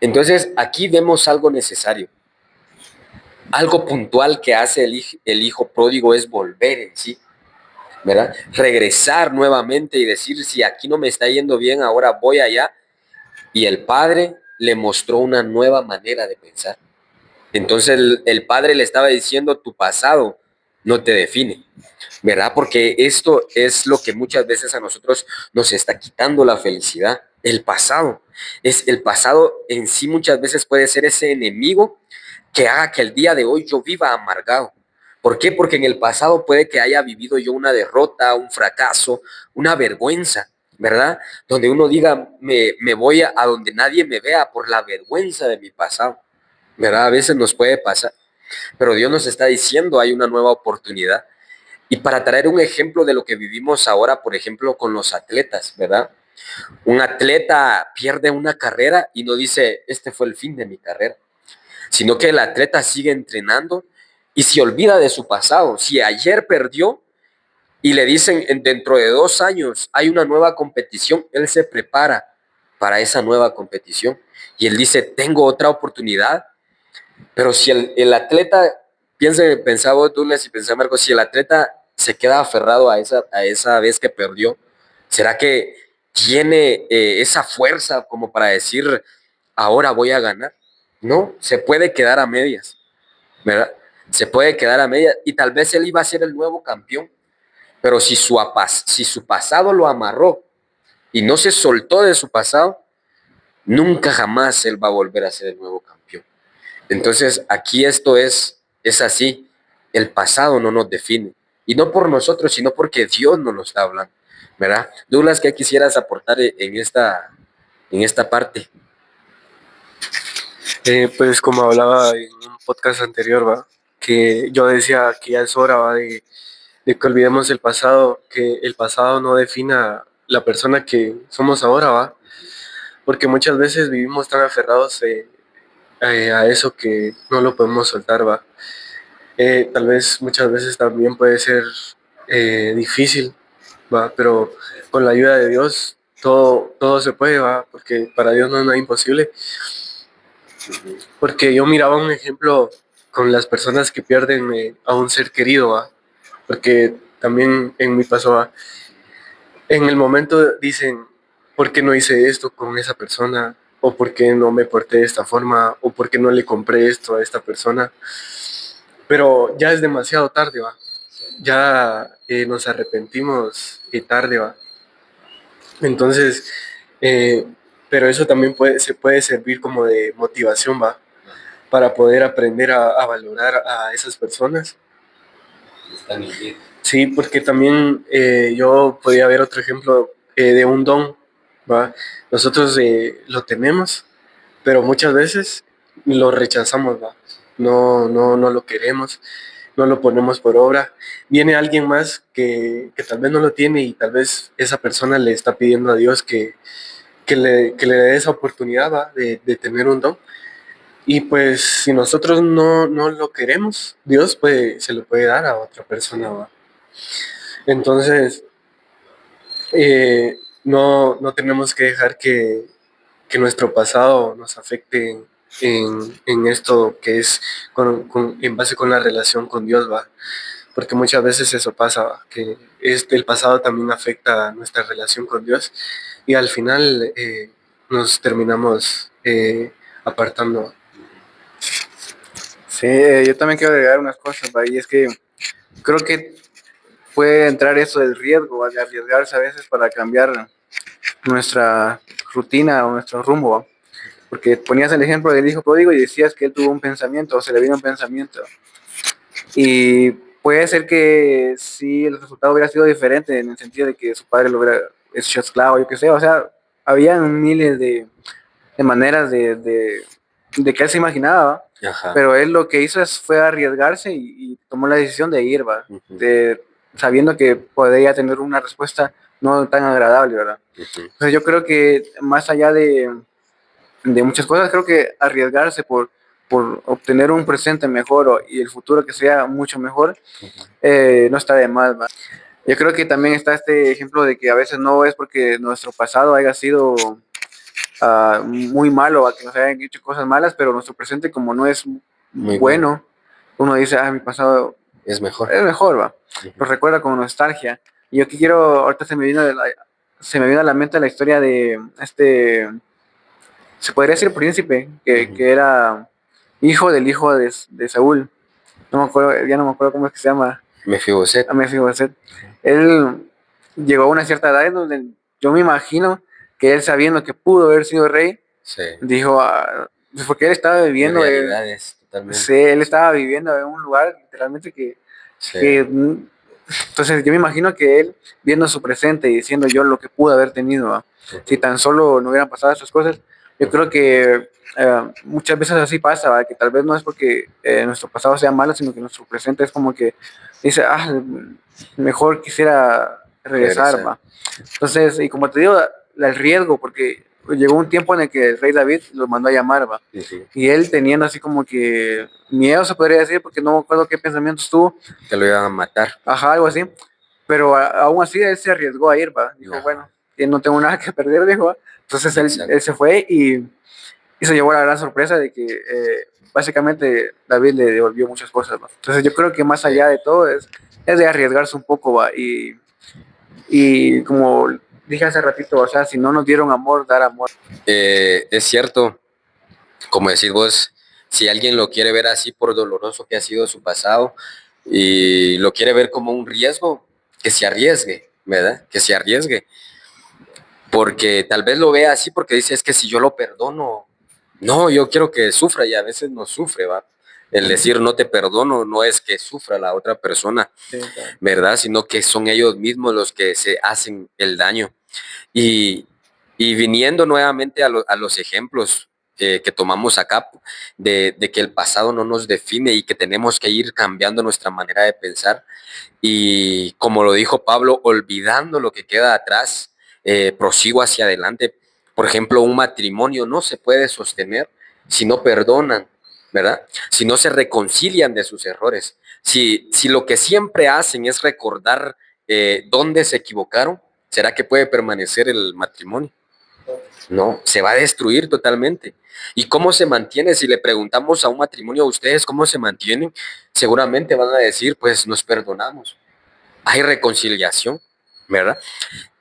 Entonces, aquí vemos algo necesario. Algo puntual que hace el hijo pródigo es volver en sí, ¿verdad? Regresar nuevamente y decir, si aquí no me está yendo bien, ahora voy allá. Y el padre le mostró una nueva manera de pensar. Entonces el padre le estaba diciendo, tu pasado no te define, ¿verdad? Porque esto es lo que muchas veces a nosotros nos está quitando la felicidad. El pasado en sí muchas veces puede ser ese enemigo que haga que el día de hoy yo viva amargado. ¿Por qué? Porque en el pasado puede que haya vivido yo una derrota, un fracaso, una vergüenza, ¿verdad? Donde uno diga, me voy a donde nadie me vea por la vergüenza de mi pasado, ¿verdad? A veces nos puede pasar, pero Dios nos está diciendo, hay una nueva oportunidad. Y para traer un ejemplo de lo que vivimos ahora, por ejemplo, con los atletas, ¿verdad? Un atleta pierde una carrera y no dice, este fue el fin de mi carrera, sino que el atleta sigue entrenando y se olvida de su pasado. Si ayer perdió y le dicen dentro de 2 años hay una nueva competición, él se prepara para esa nueva competición y él dice, tengo otra oportunidad. Pero si el atleta, pensaba tú, y pensaba Marco, si el atleta se queda aferrado a esa vez que perdió, ¿será que tiene esa fuerza como para decir, ahora voy a ganar? No, se puede quedar a medias, ¿verdad? Se puede quedar a medias y tal vez él iba a ser el nuevo campeón, pero si su pasado lo amarró y no se soltó de su pasado, nunca jamás él va a volver a ser el nuevo campeón. Entonces, aquí es así. El pasado no nos define. Y no por nosotros, sino porque Dios nos lo está hablando, ¿verdad? Douglas, ¿qué quisieras aportar en esta parte? Pues como hablaba en un podcast anterior, va, que yo decía que ya es hora, va, de que olvidemos el pasado, que el pasado no defina la persona que somos ahora, va, porque muchas veces vivimos tan aferrados a eso que no lo podemos soltar, va. Tal vez muchas veces también puede ser difícil, va, pero con la ayuda de Dios todo se puede, va, porque para Dios no es nada imposible. Porque yo miraba un ejemplo con las personas que pierden a un ser querido, ¿va? Porque también en mi paso, ¿va? En el momento dicen, ¿por qué no hice esto con esa persona? ¿O por qué no me porté de esta forma? ¿O por qué no le compré esto a esta persona? Pero ya es demasiado tarde, ¿va? Ya nos arrepentimos y tarde, ¿va? Entonces, eh, pero eso también se puede servir como de motivación, ¿va? Para poder aprender a valorar a esas personas. Sí, porque también yo podía ver otro ejemplo de un don, ¿va? Nosotros lo tenemos, pero muchas veces lo rechazamos, ¿va? No lo queremos, no lo ponemos por obra. Viene alguien más que tal vez no lo tiene y tal vez esa persona le está pidiendo a Dios que le dé esa oportunidad, ¿va? De tener un don. Y pues si nosotros no lo queremos, Dios se lo puede dar a otra persona, ¿va? Entonces, no tenemos que dejar que nuestro pasado nos afecte en esto que es en base con la relación con Dios, ¿va? Porque muchas veces eso pasa, ¿va? Que el pasado también afecta a nuestra relación con Dios y al final nos terminamos apartando. Sí, yo también quiero agregar unas cosas, ¿va? Y es que creo que puede entrar eso del riesgo, ¿va? De arriesgarse a veces para cambiar nuestra rutina o nuestro rumbo, ¿va? Porque ponías el ejemplo del hijo pródigo y decías que él tuvo un pensamiento o se le vino un pensamiento. Y puede ser que sí el resultado hubiera sido diferente en el sentido de que su padre lo hubiera hecho esclavo, yo qué sé, o sea, habían miles de maneras de que él se imaginaba, Ajá. pero él lo que hizo fue arriesgarse y tomó la decisión de ir, ¿va? Ujú. Sabiendo que podría tener una respuesta no tan agradable, ¿verdad? Ujú. Entonces yo creo que más allá de muchas cosas, creo que arriesgarse por obtener un presente mejor y el futuro que sea mucho mejor, no está de más, ¿va? Yo creo que también está este ejemplo de que a veces no es porque nuestro pasado haya sido muy malo, a que nos hayan hecho cosas malas, pero nuestro presente como no es Muy bueno, uno dice, ah, mi pasado Es mejor. es mejor, va. Ujú. Lo recuerda con nostalgia. Y yo aquí quiero, ahorita se me vino a la mente la historia de se podría decir príncipe, Ujú. que era hijo de Saúl. No me acuerdo, ya no me acuerdo cómo es que se llama, Mefiboset. a Mefiboset. Él llegó a una cierta edad en donde yo me imagino que él sabiendo que pudo haber sido rey, Sí. dijo, pues porque él estaba viviendo, Realidades, totalmente. sí, él estaba viviendo en un lugar literalmente Sí. entonces yo me imagino que él viendo su presente y diciendo yo lo que pudo haber tenido, ¿va? Si tan solo no hubieran pasado esas cosas, yo creo que muchas veces así pasa, ¿va? Que tal vez no es porque nuestro pasado sea malo, sino que nuestro presente es como que dice, mejor quisiera regresar, Regresar. ¿va? Entonces, y como te digo, el riesgo, porque llegó un tiempo en el que el rey David lo mandó a llamar, ¿va? Ujú. Y él teniendo así como que miedo, se podría decir, porque no me acuerdo qué pensamientos tuvo, Que lo iban a matar. ajá, algo así, pero aún así él se arriesgó a ir, ¿va? Dijo, Ajá. bueno, no tengo nada que perder, dijo, ¿va? Entonces Exacto. él se fue y se llevó la gran sorpresa de que básicamente David le devolvió muchas cosas, ¿va? Entonces yo creo que más allá de todo es de arriesgarse un poco, ¿va? Y como dije hace ratito, o sea, si no nos dieron amor, dar amor. Es cierto, como decís vos, si alguien lo quiere ver así por doloroso que ha sido su pasado y lo quiere ver como un riesgo, que se arriesgue, ¿verdad? Que se arriesgue. Porque tal vez lo vea así porque dice, es que si yo lo perdono, no, yo quiero que sufra y a veces no sufre, ¿va? El decir no te perdono no es que sufra la otra persona, Sí, claro. ¿verdad? Sino que son ellos mismos los que se hacen el daño. Y, y viniendo nuevamente a los ejemplos que tomamos acá, de que el pasado no nos define y que tenemos que ir cambiando nuestra manera de pensar. Y como lo dijo Pablo, olvidando lo que queda atrás, prosigo hacia adelante. Por ejemplo, un matrimonio no se puede sostener si no perdonan, ¿verdad? Si no se reconcilian de sus errores. Si lo que siempre hacen es recordar dónde se equivocaron, ¿será que puede permanecer el matrimonio? No, se va a destruir totalmente. ¿Y cómo se mantiene? Si le preguntamos a un matrimonio a ustedes cómo se mantienen, seguramente van a decir, pues nos perdonamos. Hay reconciliación, ¿verdad?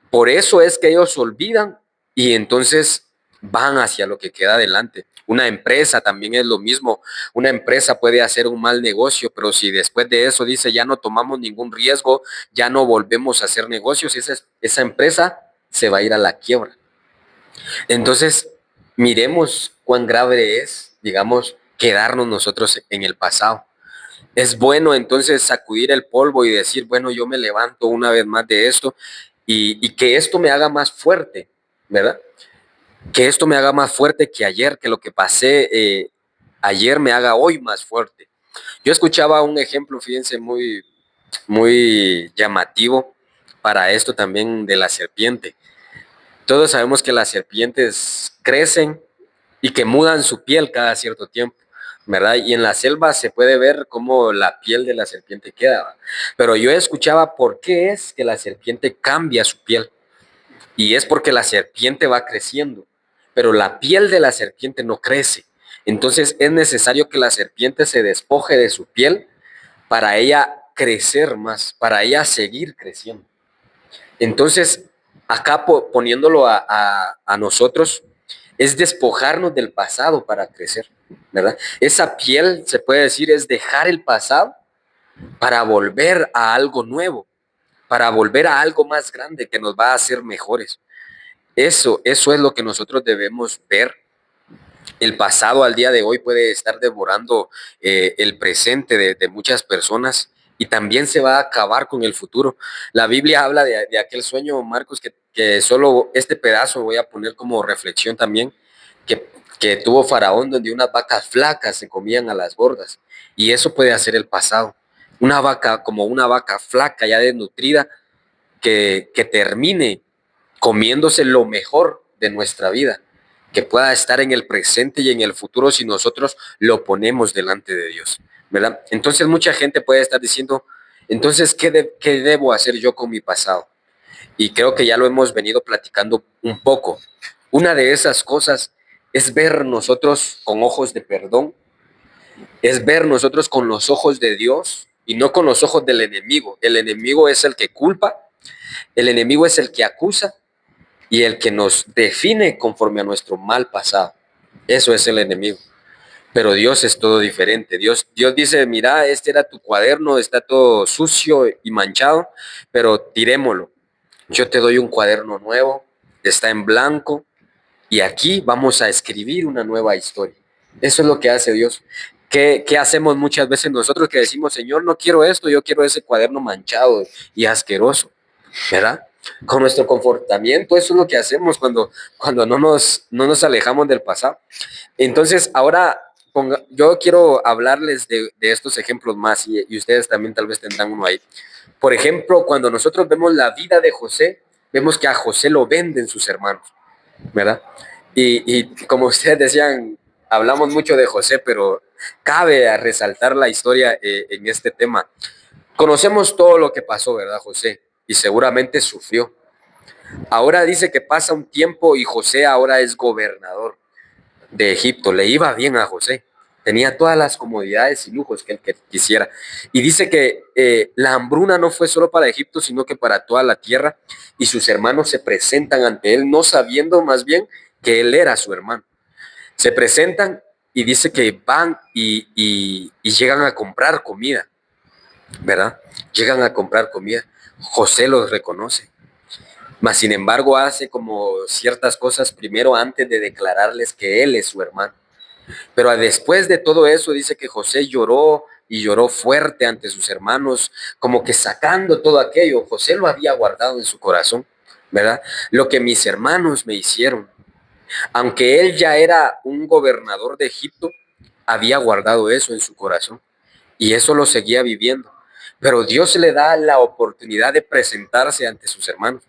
Por eso es que ellos olvidan y entonces van hacia lo que queda adelante. Una empresa también es lo mismo. Una empresa puede hacer un mal negocio, pero si después de eso dice ya no tomamos ningún riesgo, ya no volvemos a hacer negocios, esa empresa se va a ir a la quiebra. Entonces, miremos cuán grave es, digamos, quedarnos nosotros en el pasado. Es bueno entonces sacudir el polvo y decir, bueno, yo me levanto una vez más de esto y que esto me haga más fuerte, ¿verdad? Que esto me haga más fuerte que ayer, que lo que pasé ayer me haga hoy más fuerte. Yo escuchaba un ejemplo, fíjense, muy llamativo para esto también de la serpiente. Todos sabemos que las serpientes crecen y que mudan su piel cada cierto tiempo, ¿verdad? Y en la selva se puede ver cómo la piel de la serpiente queda, ¿va? Pero yo escuchaba por qué es que la serpiente cambia su piel. Y es porque la serpiente va creciendo, pero la piel de la serpiente no crece. Entonces es necesario que la serpiente se despoje de su piel para ella crecer más, para ella seguir creciendo. Entonces, acá poniéndolo a nosotros, es despojarnos del pasado para crecer, ¿verdad? Esa piel, se puede decir, es dejar el pasado para volver a algo nuevo, para volver a algo más grande que nos va a hacer mejores. Eso es lo que nosotros debemos ver. El pasado al día de hoy puede estar devorando el presente de muchas personas y también se va a acabar con el futuro. La Biblia habla de aquel sueño, Marcos, que solo este pedazo voy a poner como reflexión también, que tuvo Faraón, donde unas vacas flacas se comían a las gordas. Y eso puede hacer el pasado. Una vaca, como una vaca flaca, ya desnutrida, que termine comiéndose lo mejor de nuestra vida, que pueda estar en el presente y en el futuro si nosotros lo ponemos delante de Dios, ¿verdad? Entonces mucha gente puede estar diciendo, entonces, ¿qué debo hacer yo con mi pasado? Y creo que ya lo hemos venido platicando un poco. Una de esas cosas es ver nosotros con ojos de perdón, es ver nosotros con los ojos de Dios y no con los ojos del enemigo. El enemigo es el que culpa, el enemigo es el que acusa y el que nos define conforme a nuestro mal pasado. Eso es el enemigo. Pero Dios es todo diferente. Dios dice, mira, este era tu cuaderno, está todo sucio y manchado, pero tirémoslo. Yo te doy un cuaderno nuevo, está en blanco, y aquí vamos a escribir una nueva historia. Eso es lo que hace Dios. ¿Qué hacemos muchas veces nosotros que decimos, Señor, no quiero esto, yo quiero ese cuaderno manchado y asqueroso, ¿verdad? Con nuestro comportamiento, eso es lo que hacemos cuando no nos alejamos del pasado. Entonces, ahora yo quiero hablarles de estos ejemplos más y ustedes también tal vez tendrán uno ahí. Por ejemplo, cuando nosotros vemos la vida de José, vemos que a José lo venden sus hermanos, ¿verdad? Y como ustedes decían, hablamos mucho de José, pero cabe resaltar la historia en este tema. Conocemos todo lo que pasó, ¿verdad, José? Y seguramente sufrió. Ahora dice que pasa un tiempo y José ahora es gobernador de Egipto. Le iba bien a José. Tenía todas las comodidades y lujos que él quisiera. Y dice que la hambruna no fue solo para Egipto, sino que para toda la tierra. Y sus hermanos se presentan ante él, no sabiendo más bien que él era su hermano. Se presentan y dice que van y llegan a comprar comida, ¿verdad? Llegan a comprar comida. José los reconoce. Mas, sin embargo, hace como ciertas cosas primero antes de declararles que él es su hermano. Pero después de todo eso dice que José lloró y lloró fuerte ante sus hermanos, como que sacando todo aquello. José lo había guardado en su corazón, ¿verdad? Lo que mis hermanos me hicieron. Aunque él ya era un gobernador de Egipto, había guardado eso en su corazón y eso lo seguía viviendo. Pero Dios le da la oportunidad de presentarse ante sus hermanos.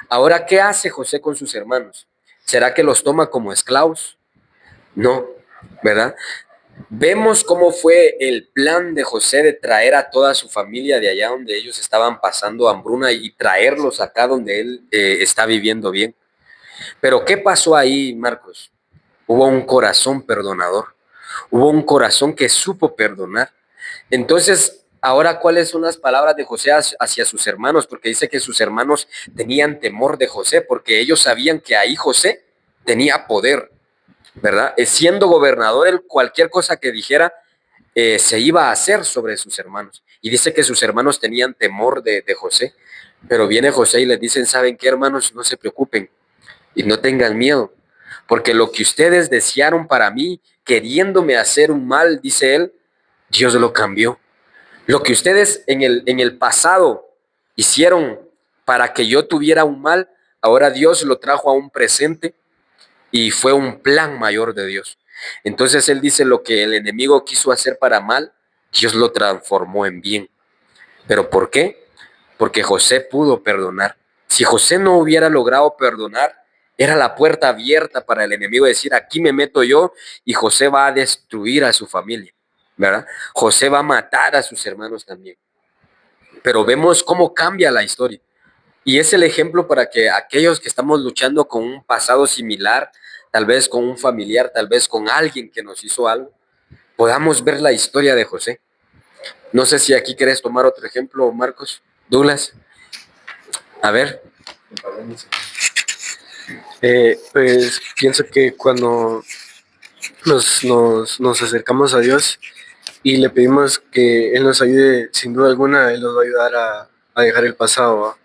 Ahora, ¿qué hace José con sus hermanos? ¿Será que los toma como esclavos? No, ¿verdad? Vemos cómo fue el plan de José de traer a toda su familia de allá donde ellos estaban pasando hambruna y traerlos acá donde él está viviendo bien. Pero ¿qué pasó ahí, Marcos? Hubo un corazón perdonador, hubo un corazón que supo perdonar. Entonces, ahora, ¿cuáles son las palabras de José hacia sus hermanos? Porque dice que sus hermanos tenían temor de José, porque ellos sabían que ahí José tenía poder, ¿verdad? Siendo gobernador, él, cualquier cosa que dijera se iba a hacer sobre sus hermanos. Y dice que sus hermanos tenían temor de José, pero viene José y les dicen, ¿saben qué, hermanos? No se preocupen, Y no tengan miedo, porque lo que ustedes desearon para mí, queriéndome hacer un mal, dice él, Dios lo cambió. Lo que ustedes en el pasado hicieron para que yo tuviera un mal, ahora Dios lo trajo a un presente y fue un plan mayor de Dios. Entonces él dice lo que el enemigo quiso hacer para mal, Dios lo transformó en bien. ¿Pero por qué? Porque José pudo perdonar. Si José no hubiera logrado perdonar, era la puerta abierta para el enemigo decir, aquí me meto yo y José va a destruir a su familia, ¿verdad? José va a matar a sus hermanos también. Pero vemos cómo cambia la historia. Y es el ejemplo para que aquellos que estamos luchando con un pasado similar, tal vez con un familiar, tal vez con alguien que nos hizo algo, podamos ver la historia de José. No sé si aquí querés tomar otro ejemplo, Marcos, Douglas. A ver. Pues pienso que cuando nos acercamos a Dios y le pedimos que Él nos ayude, sin duda alguna, Él nos va a ayudar a dejar el pasado, ¿va?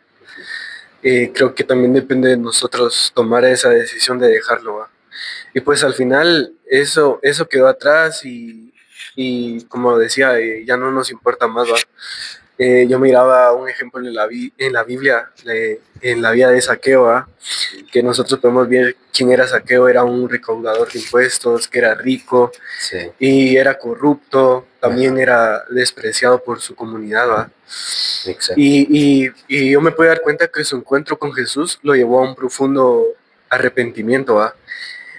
Creo que también depende de nosotros tomar esa decisión de dejarlo, ¿va? Y pues al final eso quedó atrás y como decía, ya no nos importa más, ¿va? Yo miraba un ejemplo en la Biblia, en la vida de Saqueo, ¿va? Que nosotros podemos ver quién era Saqueo. Era un recaudador de impuestos, que era rico Sí. y era corrupto, también era despreciado por su comunidad, ¿va? Exacto. Y yo me puedo dar cuenta que su encuentro con Jesús lo llevó a un profundo arrepentimiento, ¿va?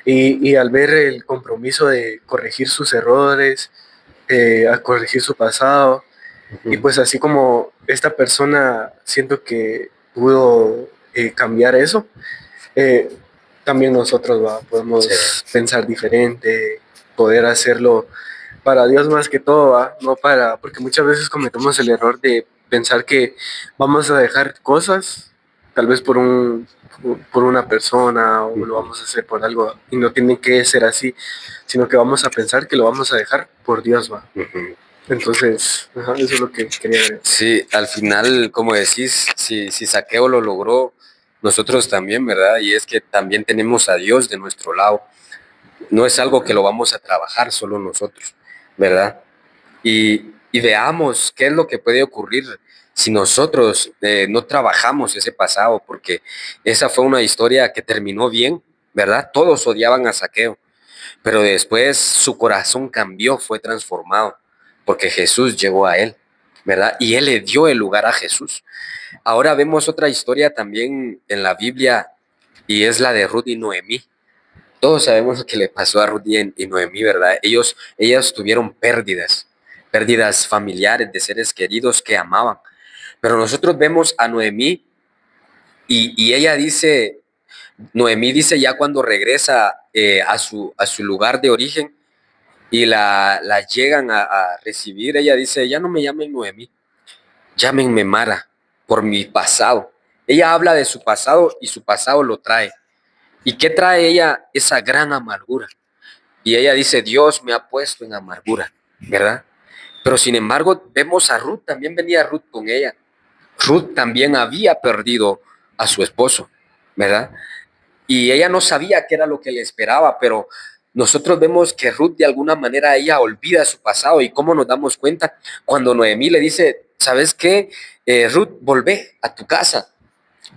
Y al ver el compromiso de corregir sus errores, a corregir su pasado, y pues así como esta persona siento que pudo cambiar eso, eh, también nosotros, ¿va? Podemos pensar diferente, poder hacerlo para Dios más que todo, ¿va? No para, porque muchas veces cometemos el error de pensar que vamos a dejar cosas, tal vez por una persona, o lo vamos a hacer por algo, y no tiene que ser así, sino que vamos a pensar que lo vamos a dejar por Dios, ¿va? Entonces, ajá, eso es lo que quería ver. Sí, al final, como decís, si Saqueo lo logró, nosotros también, ¿verdad? Y es que también tenemos a Dios de nuestro lado. No es algo que lo vamos a trabajar solo nosotros, ¿verdad? Y veamos qué es lo que puede ocurrir si nosotros no trabajamos ese pasado, porque esa fue una historia que terminó bien, ¿verdad? Todos odiaban a Saqueo, pero después su corazón cambió, fue transformado, porque Jesús llegó a él, ¿verdad? Y él le dio el lugar a Jesús. Ahora vemos otra historia también en la Biblia y es la de Ruth y Noemí. Todos sabemos lo que le pasó a Ruth y Noemí, ¿verdad? Ellas tuvieron pérdidas familiares de seres queridos que amaban. Pero nosotros vemos a Noemí y ella dice, Noemí dice ya cuando regresa a su lugar de origen y la llegan a recibir, ella dice, ya no me llamen Noemí, llámenme Mara por mi pasado. Ella habla de su pasado y su pasado lo trae. ¿Y qué trae ella? Esa gran amargura. Y ella dice, Dios me ha puesto en amargura, ¿verdad? Pero sin embargo, vemos a Ruth, también venía Ruth con ella. Ruth también había perdido a su esposo, ¿verdad? Y ella no sabía qué era lo que le esperaba, pero nosotros vemos que Ruth de alguna manera ella olvida su pasado. ¿Y cómo nos damos cuenta? Cuando Noemí le dice, ¿sabes qué? Ruth, volvé a tu casa,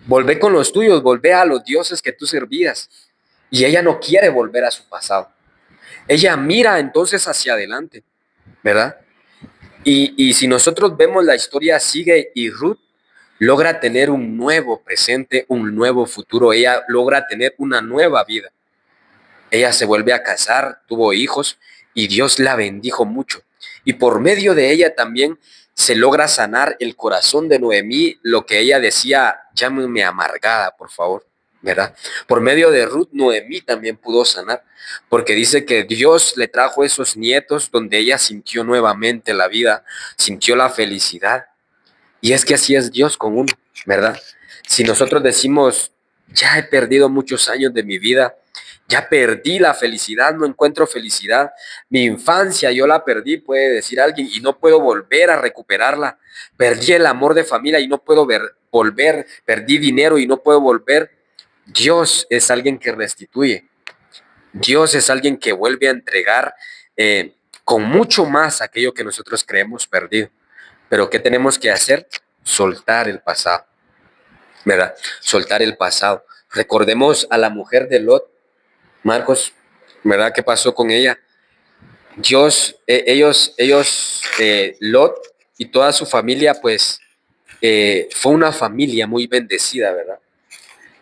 volvé con los tuyos, volvé a los dioses que tú servías. Y ella no quiere volver a su pasado. Ella mira entonces hacia adelante, ¿verdad? Y si nosotros vemos la historia sigue y Ruth logra tener un nuevo presente, un nuevo futuro. Ella logra tener una nueva vida. Ella se vuelve a casar, tuvo hijos y Dios la bendijo mucho. Y por medio de ella también se logra sanar el corazón de Noemí, lo que ella decía, llámenme amargada, por favor, ¿verdad? Por medio de Ruth, Noemí también pudo sanar, porque dice que Dios le trajo esos nietos donde ella sintió nuevamente la vida, sintió la felicidad. Y es que así es Dios con uno, ¿verdad? Si nosotros decimos, ya he perdido muchos años de mi vida, ya perdí la felicidad, no encuentro felicidad, mi infancia yo la perdí, puede decir alguien, y no puedo volver a recuperarla, perdí el amor de familia y no puedo volver, perdí dinero y no puedo volver, Dios es alguien que restituye. Dios es alguien que vuelve a entregar con mucho más aquello que nosotros creemos perdido. Pero ¿qué tenemos que hacer? Soltar el pasado, ¿verdad? Soltar el pasado. Recordemos a la mujer de Lot, Marcos, ¿verdad? ¿Qué pasó con ella? Dios, Lot y toda su familia, pues, fue una familia muy bendecida, ¿verdad?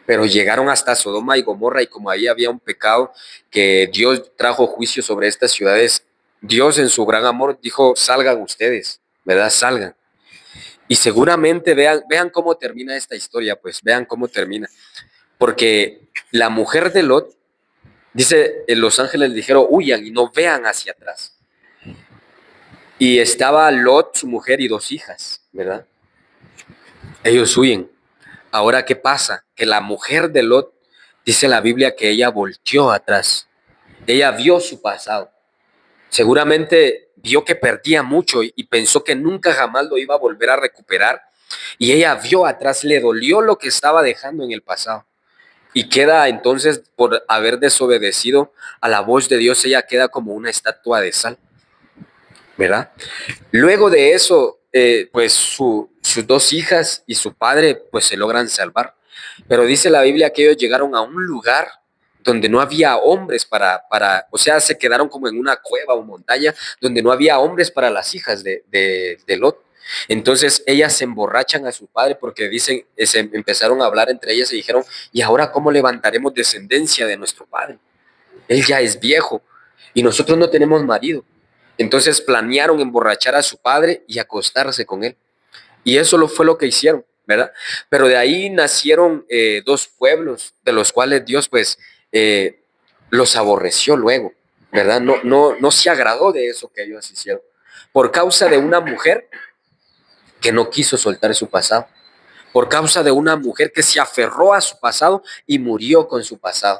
Pero llegaron hasta Sodoma y Gomorra y como ahí había un pecado que Dios trajo juicio sobre estas ciudades, Dios en su gran amor dijo, salgan ustedes, ¿verdad? Salgan. Y seguramente vean cómo termina esta historia, pues vean cómo termina. Porque la mujer de Lot, dice, los ángeles le dijeron, huyan y no vean hacia atrás. Y estaba Lot, su mujer y 2 hijas, ¿verdad? Ellos huyen. Ahora, ¿qué pasa? Que la mujer de Lot, dice la Biblia que ella volteó atrás. Ella vio su pasado. Seguramente vio que perdía mucho y pensó que nunca jamás lo iba a volver a recuperar. Y ella vio atrás, le dolió lo que estaba dejando en el pasado. Y queda entonces, por haber desobedecido a la voz de Dios, ella queda como una estatua de sal, ¿verdad? Luego de eso, pues sus 2 hijas y su padre, pues se logran salvar. Pero dice la Biblia que ellos llegaron a un lugar donde no había hombres o sea, se quedaron como en una cueva o montaña donde no había hombres para las hijas de Lot. Entonces ellas se emborrachan a su padre porque dicen, se empezaron a hablar entre ellas y dijeron, ¿y ahora cómo levantaremos descendencia de nuestro padre? Él ya es viejo y nosotros no tenemos marido. Entonces planearon emborrachar a su padre y acostarse con él. Y eso fue lo que hicieron, ¿verdad? Pero de ahí nacieron 2 pueblos, de los cuales Dios pues los aborreció luego, ¿verdad? No se agradó de eso que ellos hicieron. Por causa de una mujer que no quiso soltar su pasado. Por causa de una mujer que se aferró a su pasado y murió con su pasado.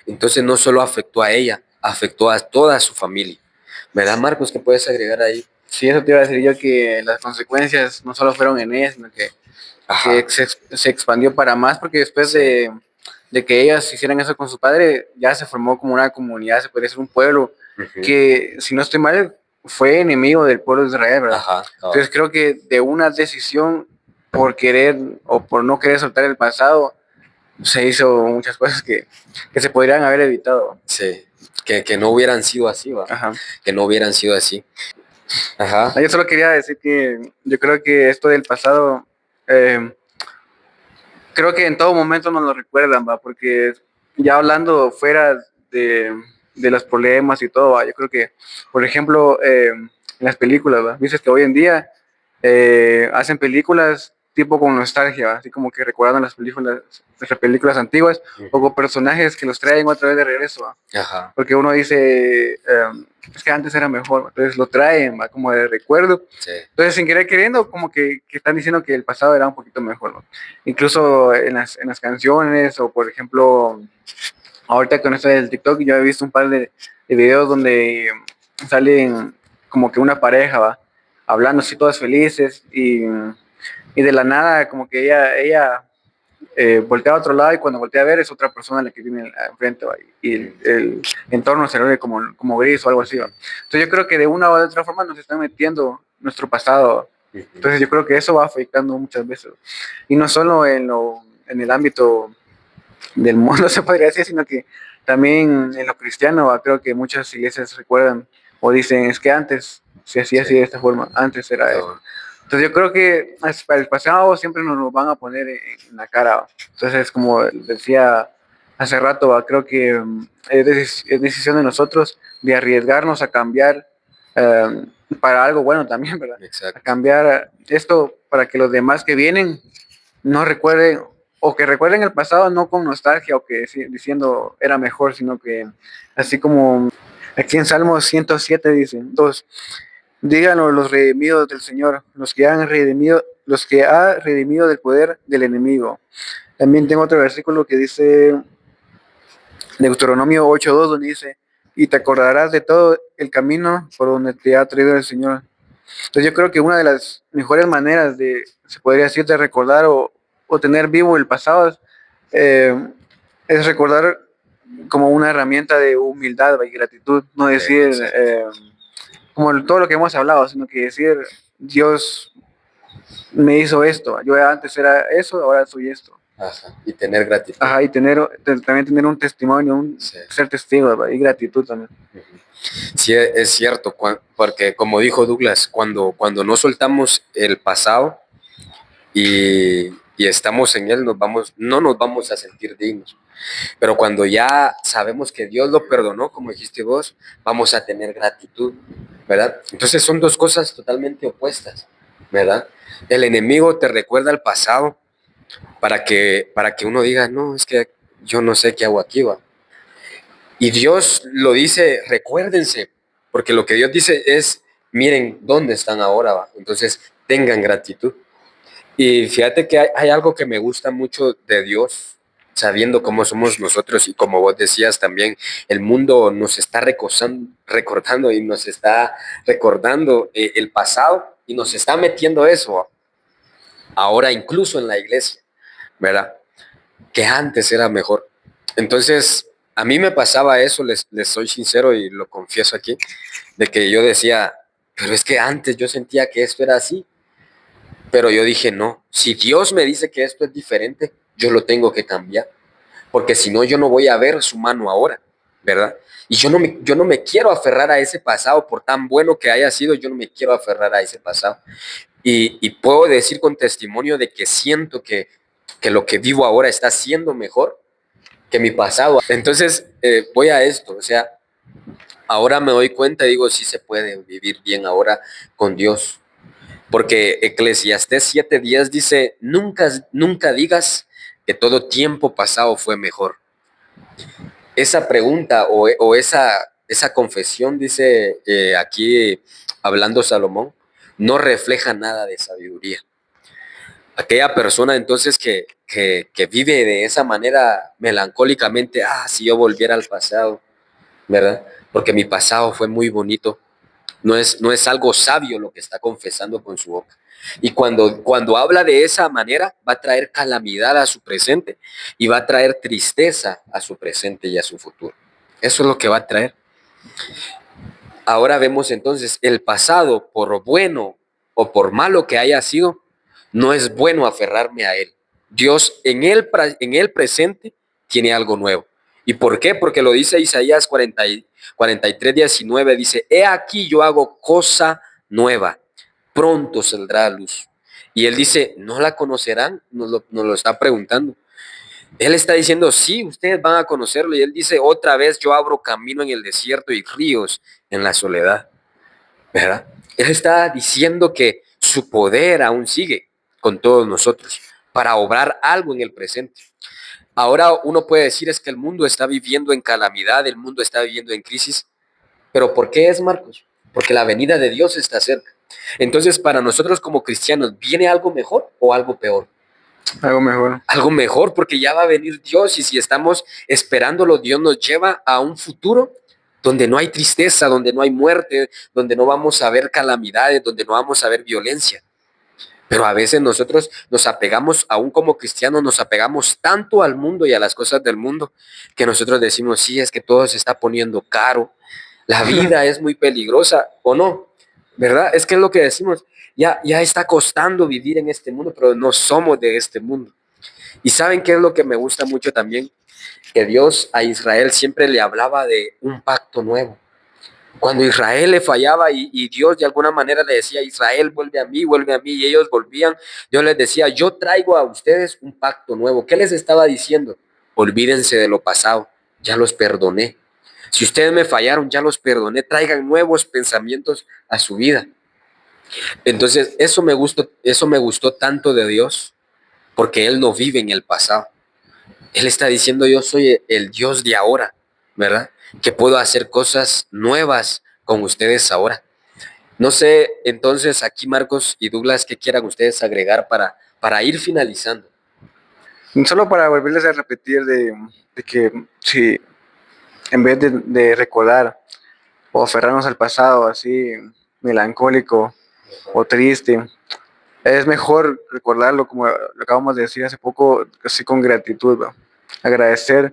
Entonces no solo afectó a ella, afectó a toda su familia. ¿Verdad, Marcos? ¿Qué puedes agregar ahí? Sí, eso te iba a decir yo, que las consecuencias no solo fueron en ella, sino que se expandió para más, porque después de que ellas hicieran eso con su padre, ya se formó como una comunidad, se podría decir un pueblo, que si no estoy mal, fue enemigo del pueblo de Israel, ¿verdad? Entonces creo que de una decisión por querer o por no querer soltar el pasado, se hizo muchas cosas que se podrían haber evitado. Sí, que no hubieran sido así, ¿va? Ajá. Que no hubieran sido así. Ajá. Yo solo quería decir que yo creo que esto del pasado, creo que en todo momento nos lo recuerdan, ¿va? Porque ya hablando fuera de los problemas y todo, ¿va? Yo creo que, por ejemplo, en las películas, ¿va? Dices que hoy en día hacen películas tipo con nostalgia, ¿va? Así como que recuerdan las películas antiguas, o con personajes que los traen otra vez de regreso, ¿va? Ajá. Porque uno dice, es que antes era mejor, ¿va? Entonces lo traen, ¿va? Como de recuerdo. Sí. Entonces, sin querer queriendo, como que están diciendo que el pasado era un poquito mejor, ¿no? Incluso en las canciones, o por ejemplo, ahorita con esto del TikTok, yo he visto un par de videos donde salen como que una pareja, ¿va? Hablando así todas felices, y de la nada como que ella voltea a otro lado, y cuando voltea a ver es otra persona la que viene enfrente, ¿va? Y el entorno se ve como gris o algo así, ¿va? Entonces yo creo que de una u otra forma nos están metiendo nuestro pasado. Entonces yo creo que eso va afectando muchas veces, y no solo en el ámbito del mundo, se podría decir, sino que también en lo cristiano, ¿va? Creo que muchas iglesias recuerdan o dicen, es que antes se hacía así de esta forma, antes era esto. Entonces yo creo que para el pasado siempre nos lo van a poner en la cara, ¿va? Entonces, como decía hace rato, ¿va? Creo que es decisión de nosotros de arriesgarnos a cambiar, para algo bueno también, ¿verdad? Exacto. A cambiar esto para que los demás que vienen no recuerden, o que recuerden el pasado no con nostalgia, o que diciendo era mejor, sino que así como aquí en Salmos 107 dice, 2, díganlo los redimidos del Señor, los que ha redimido del poder del enemigo. También tengo otro versículo que dice, Deuteronomio 8:2, donde dice, y te acordarás de todo el camino por donde te ha traído el Señor. Entonces yo creo que una de las mejores maneras se podría decir, de recordar o tener vivo el pasado, Es recordar como una herramienta de humildad, ¿va? Y gratitud, no decir Exacto. como todo lo que hemos hablado, sino que decir, Dios me hizo esto, yo antes era eso, ahora soy esto. Ajá. Y tener gratitud. Ajá, y también tener un testimonio, Sí. ser testigo, ¿va? Y gratitud también. Ujú. Sí, es cierto, porque como dijo Douglas, cuando no soltamos el pasado y estamos en él, no nos vamos a sentir dignos. Pero cuando ya sabemos que Dios lo perdonó, como dijiste vos, vamos a tener gratitud, ¿verdad? Entonces son dos cosas totalmente opuestas, ¿verdad? El enemigo te recuerda el pasado para que uno diga, no, es que yo no sé qué hago aquí, va. Y Dios lo dice, recuérdense, porque lo que Dios dice es, miren dónde están ahora, va. Entonces tengan gratitud. Y fíjate que hay algo que me gusta mucho de Dios, sabiendo cómo somos nosotros y como vos decías también, el mundo nos está recordando y nos está recordando el pasado y nos está metiendo eso ahora incluso en la iglesia, ¿verdad? Que antes era mejor. Entonces, a mí me pasaba eso, les soy sincero y lo confieso aquí, de que yo decía, pero es que antes yo sentía que esto era así. Pero yo dije, no, si Dios me dice que esto es diferente, yo lo tengo que cambiar, porque si no, yo no voy a ver su mano ahora, ¿verdad? Y yo no me quiero aferrar a ese pasado, por tan bueno que haya sido, yo no me quiero aferrar a ese pasado. Y puedo decir con testimonio de que siento que lo que vivo ahora está siendo mejor que mi pasado. Entonces, voy a esto, o sea, ahora me doy cuenta y digo, sí se puede vivir bien ahora con Dios. Porque Eclesiastés 7:10 dice, nunca digas que todo tiempo pasado fue mejor. Esa pregunta o esa confesión, dice aquí hablando Salomón, no refleja nada de sabiduría. Aquella persona entonces que vive de esa manera melancólicamente, si yo volviera al pasado, ¿verdad? Porque mi pasado fue muy bonito. No es algo sabio lo que está confesando con su boca. Y cuando habla de esa manera, va a traer calamidad a su presente y va a traer tristeza a su presente y a su futuro. Eso es lo que va a traer. Ahora vemos entonces el pasado, por bueno o por malo que haya sido, no es bueno aferrarme a él. Dios en el presente tiene algo nuevo. ¿Y por qué? Porque lo dice Isaías 43:19, dice, he aquí yo hago cosa nueva, pronto saldrá a luz. Y él dice, ¿no la conocerán? Nos lo está preguntando. Él está diciendo, sí, ustedes van a conocerlo. Y él dice, otra vez yo abro camino en el desierto y ríos en la soledad, ¿verdad? Él está diciendo que su poder aún sigue con todos nosotros para obrar algo en el presente. Ahora uno puede decir es que el mundo está viviendo en calamidad, el mundo está viviendo en crisis, pero ¿por qué es, Marcos? Porque la venida de Dios está cerca. Entonces, para nosotros como cristianos, ¿viene algo mejor o algo peor? Algo mejor. Algo mejor, porque ya va a venir Dios y si estamos esperándolo, Dios nos lleva a un futuro donde no hay tristeza, donde no hay muerte, donde no vamos a ver calamidades, donde no vamos a ver violencia. Pero a veces nosotros nos apegamos, aún como cristianos, nos apegamos tanto al mundo y a las cosas del mundo que nosotros decimos, sí, es que todo se está poniendo caro, la vida es muy peligrosa, ¿o no? ¿Verdad? Es que es lo que decimos, ya está costando vivir en este mundo, pero no somos de este mundo. Y ¿saben qué es lo que me gusta mucho también? Que Dios a Israel siempre le hablaba de un pacto nuevo. Cuando Israel le fallaba y Dios de alguna manera le decía, Israel, vuelve a mí, y ellos volvían, Dios les decía, yo traigo a ustedes un pacto nuevo. ¿Qué les estaba diciendo? Olvídense de lo pasado, ya los perdoné. Si ustedes me fallaron, ya los perdoné, traigan nuevos pensamientos a su vida. Entonces, eso me gustó tanto de Dios, porque Él no vive en el pasado. Él está diciendo, yo soy el Dios de ahora, ¿verdad? Que puedo hacer cosas nuevas con ustedes ahora. No sé, entonces, aquí Marcos y Douglas, ¿qué quieran ustedes agregar para ir finalizando? Solo para volverles a repetir de que si en vez de recordar o aferrarnos al pasado así melancólico o triste, es mejor recordarlo como lo acabamos de decir hace poco, así con gratitud, ¿va? agradecer,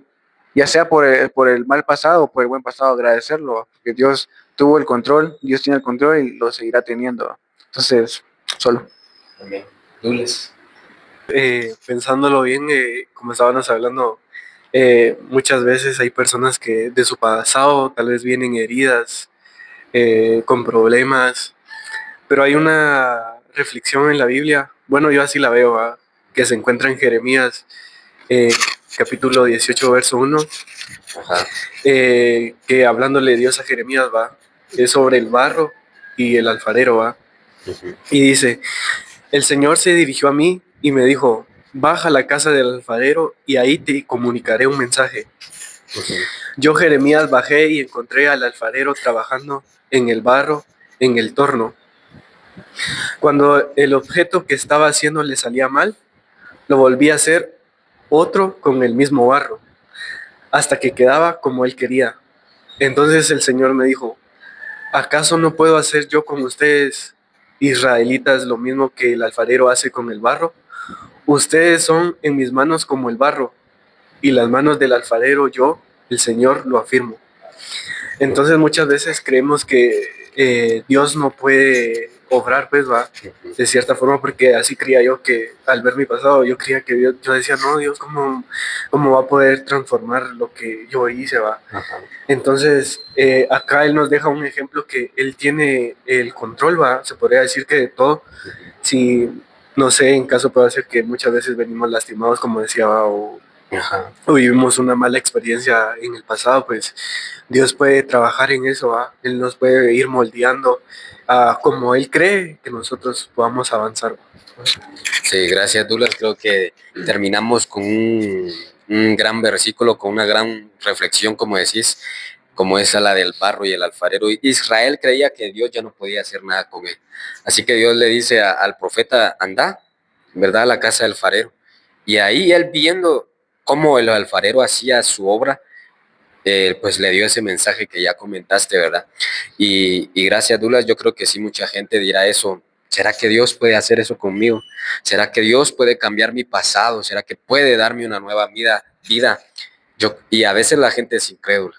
ya sea por el mal pasado o por el buen pasado, agradecerlo, porque Dios tuvo el control, Dios tiene el control y lo seguirá teniendo. Entonces, solo. Amén. Douglas. Pensándolo bien, como estábamos hablando, muchas veces hay personas que de su pasado tal vez vienen heridas, con problemas, pero hay una reflexión en la Biblia, bueno, yo así la veo, ¿va? Que se encuentra en Jeremías, capítulo 18, verso 1, Ajá. que hablándole Dios a Jeremías, va, es sobre el barro y el alfarero, va, y dice: el Señor se dirigió a mí y me dijo: baja a la casa del alfarero y ahí te comunicaré un mensaje. Yo, Jeremías, bajé y encontré al alfarero trabajando en el barro, en el torno. Cuando el objeto que estaba haciendo le salía mal, lo volví a hacer otro con el mismo barro, hasta que quedaba como él quería. Entonces el Señor me dijo: ¿acaso no puedo hacer yo con ustedes, israelitas, lo mismo que el alfarero hace con el barro? Ustedes son en mis manos como el barro, y las manos del alfarero yo, el Señor, lo afirmo. Entonces muchas veces creemos que Dios no puede obrar, pues va, de cierta forma, porque así creía yo, que al ver mi pasado, yo creía que Dios, yo decía, no, Dios, ¿cómo va a poder transformar lo que yo hice, va? Ajá. Entonces, acá Él nos deja un ejemplo que Él tiene el control, va, se podría decir que de todo. Si, no sé, en caso puede ser que muchas veces venimos lastimados, como decía, ¿va? Ajá. O vivimos una mala experiencia en el pasado, pues Dios puede trabajar en eso, ¿va? Él nos puede ir moldeando como Él cree que nosotros podamos avanzar, ¿va? Sí, gracias, Douglas. Creo que terminamos con un gran versículo, con una gran reflexión, como decís, como esa la del barro y el alfarero. Israel creía que Dios ya no podía hacer nada con él. Así que Dios le dice al profeta: anda, ¿verdad?, a la casa del alfarero. Y ahí él, viendo cómo el alfarero hacía su obra, pues le dio ese mensaje que ya comentaste, ¿verdad? Y gracias, Douglas. Yo creo que sí, mucha gente dirá eso: ¿será que Dios puede hacer eso conmigo? ¿Será que Dios puede cambiar mi pasado? ¿Será que puede darme una nueva vida? Y a veces la gente es incrédula,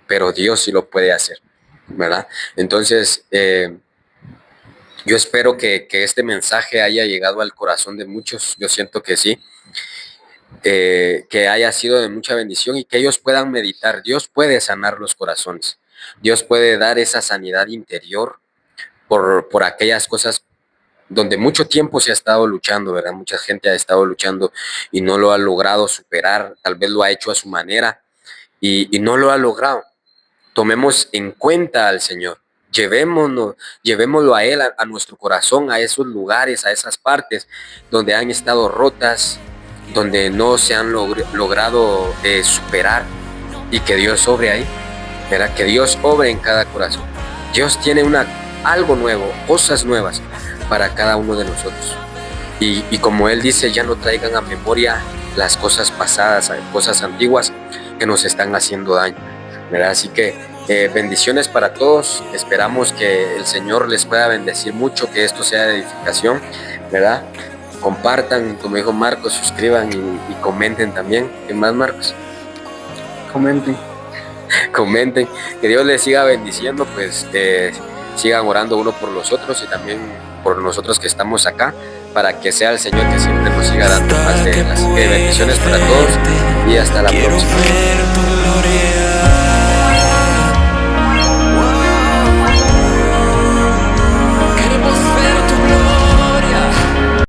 pero Dios sí lo puede hacer, ¿verdad? Entonces, yo espero que este mensaje haya llegado al corazón de muchos. Yo siento que sí. Que haya sido de mucha bendición y que ellos puedan meditar. Dios puede sanar los corazones. Dios puede dar esa sanidad interior por aquellas cosas donde mucho tiempo se ha estado luchando, ¿verdad? Mucha gente ha estado luchando y no lo ha logrado superar. Tal vez lo ha hecho a su manera y no lo ha logrado. Tomemos en cuenta al Señor. Llevémoslo a Él, a nuestro corazón, a esos lugares, a esas partes donde han estado rotas, donde no se han logrado superar, y que Dios obre ahí, ¿verdad? Que Dios obre en cada corazón. Dios tiene algo nuevo, cosas nuevas para cada uno de nosotros. Y como Él dice, ya no traigan a memoria las cosas pasadas, cosas antiguas que nos están haciendo daño, ¿verdad? Así que bendiciones para todos. Esperamos que el Señor les pueda bendecir mucho, que esto sea de edificación, ¿verdad? Compartan, como dijo Marcos, suscriban y comenten también. ¿Qué más, Marcos? Comenten. Comenten. Que Dios les siga bendiciendo, pues sigan orando uno por los otros y también por nosotros que estamos acá, para que sea el Señor que siempre nos siga dando más de las bendiciones para todos, y hasta la próxima.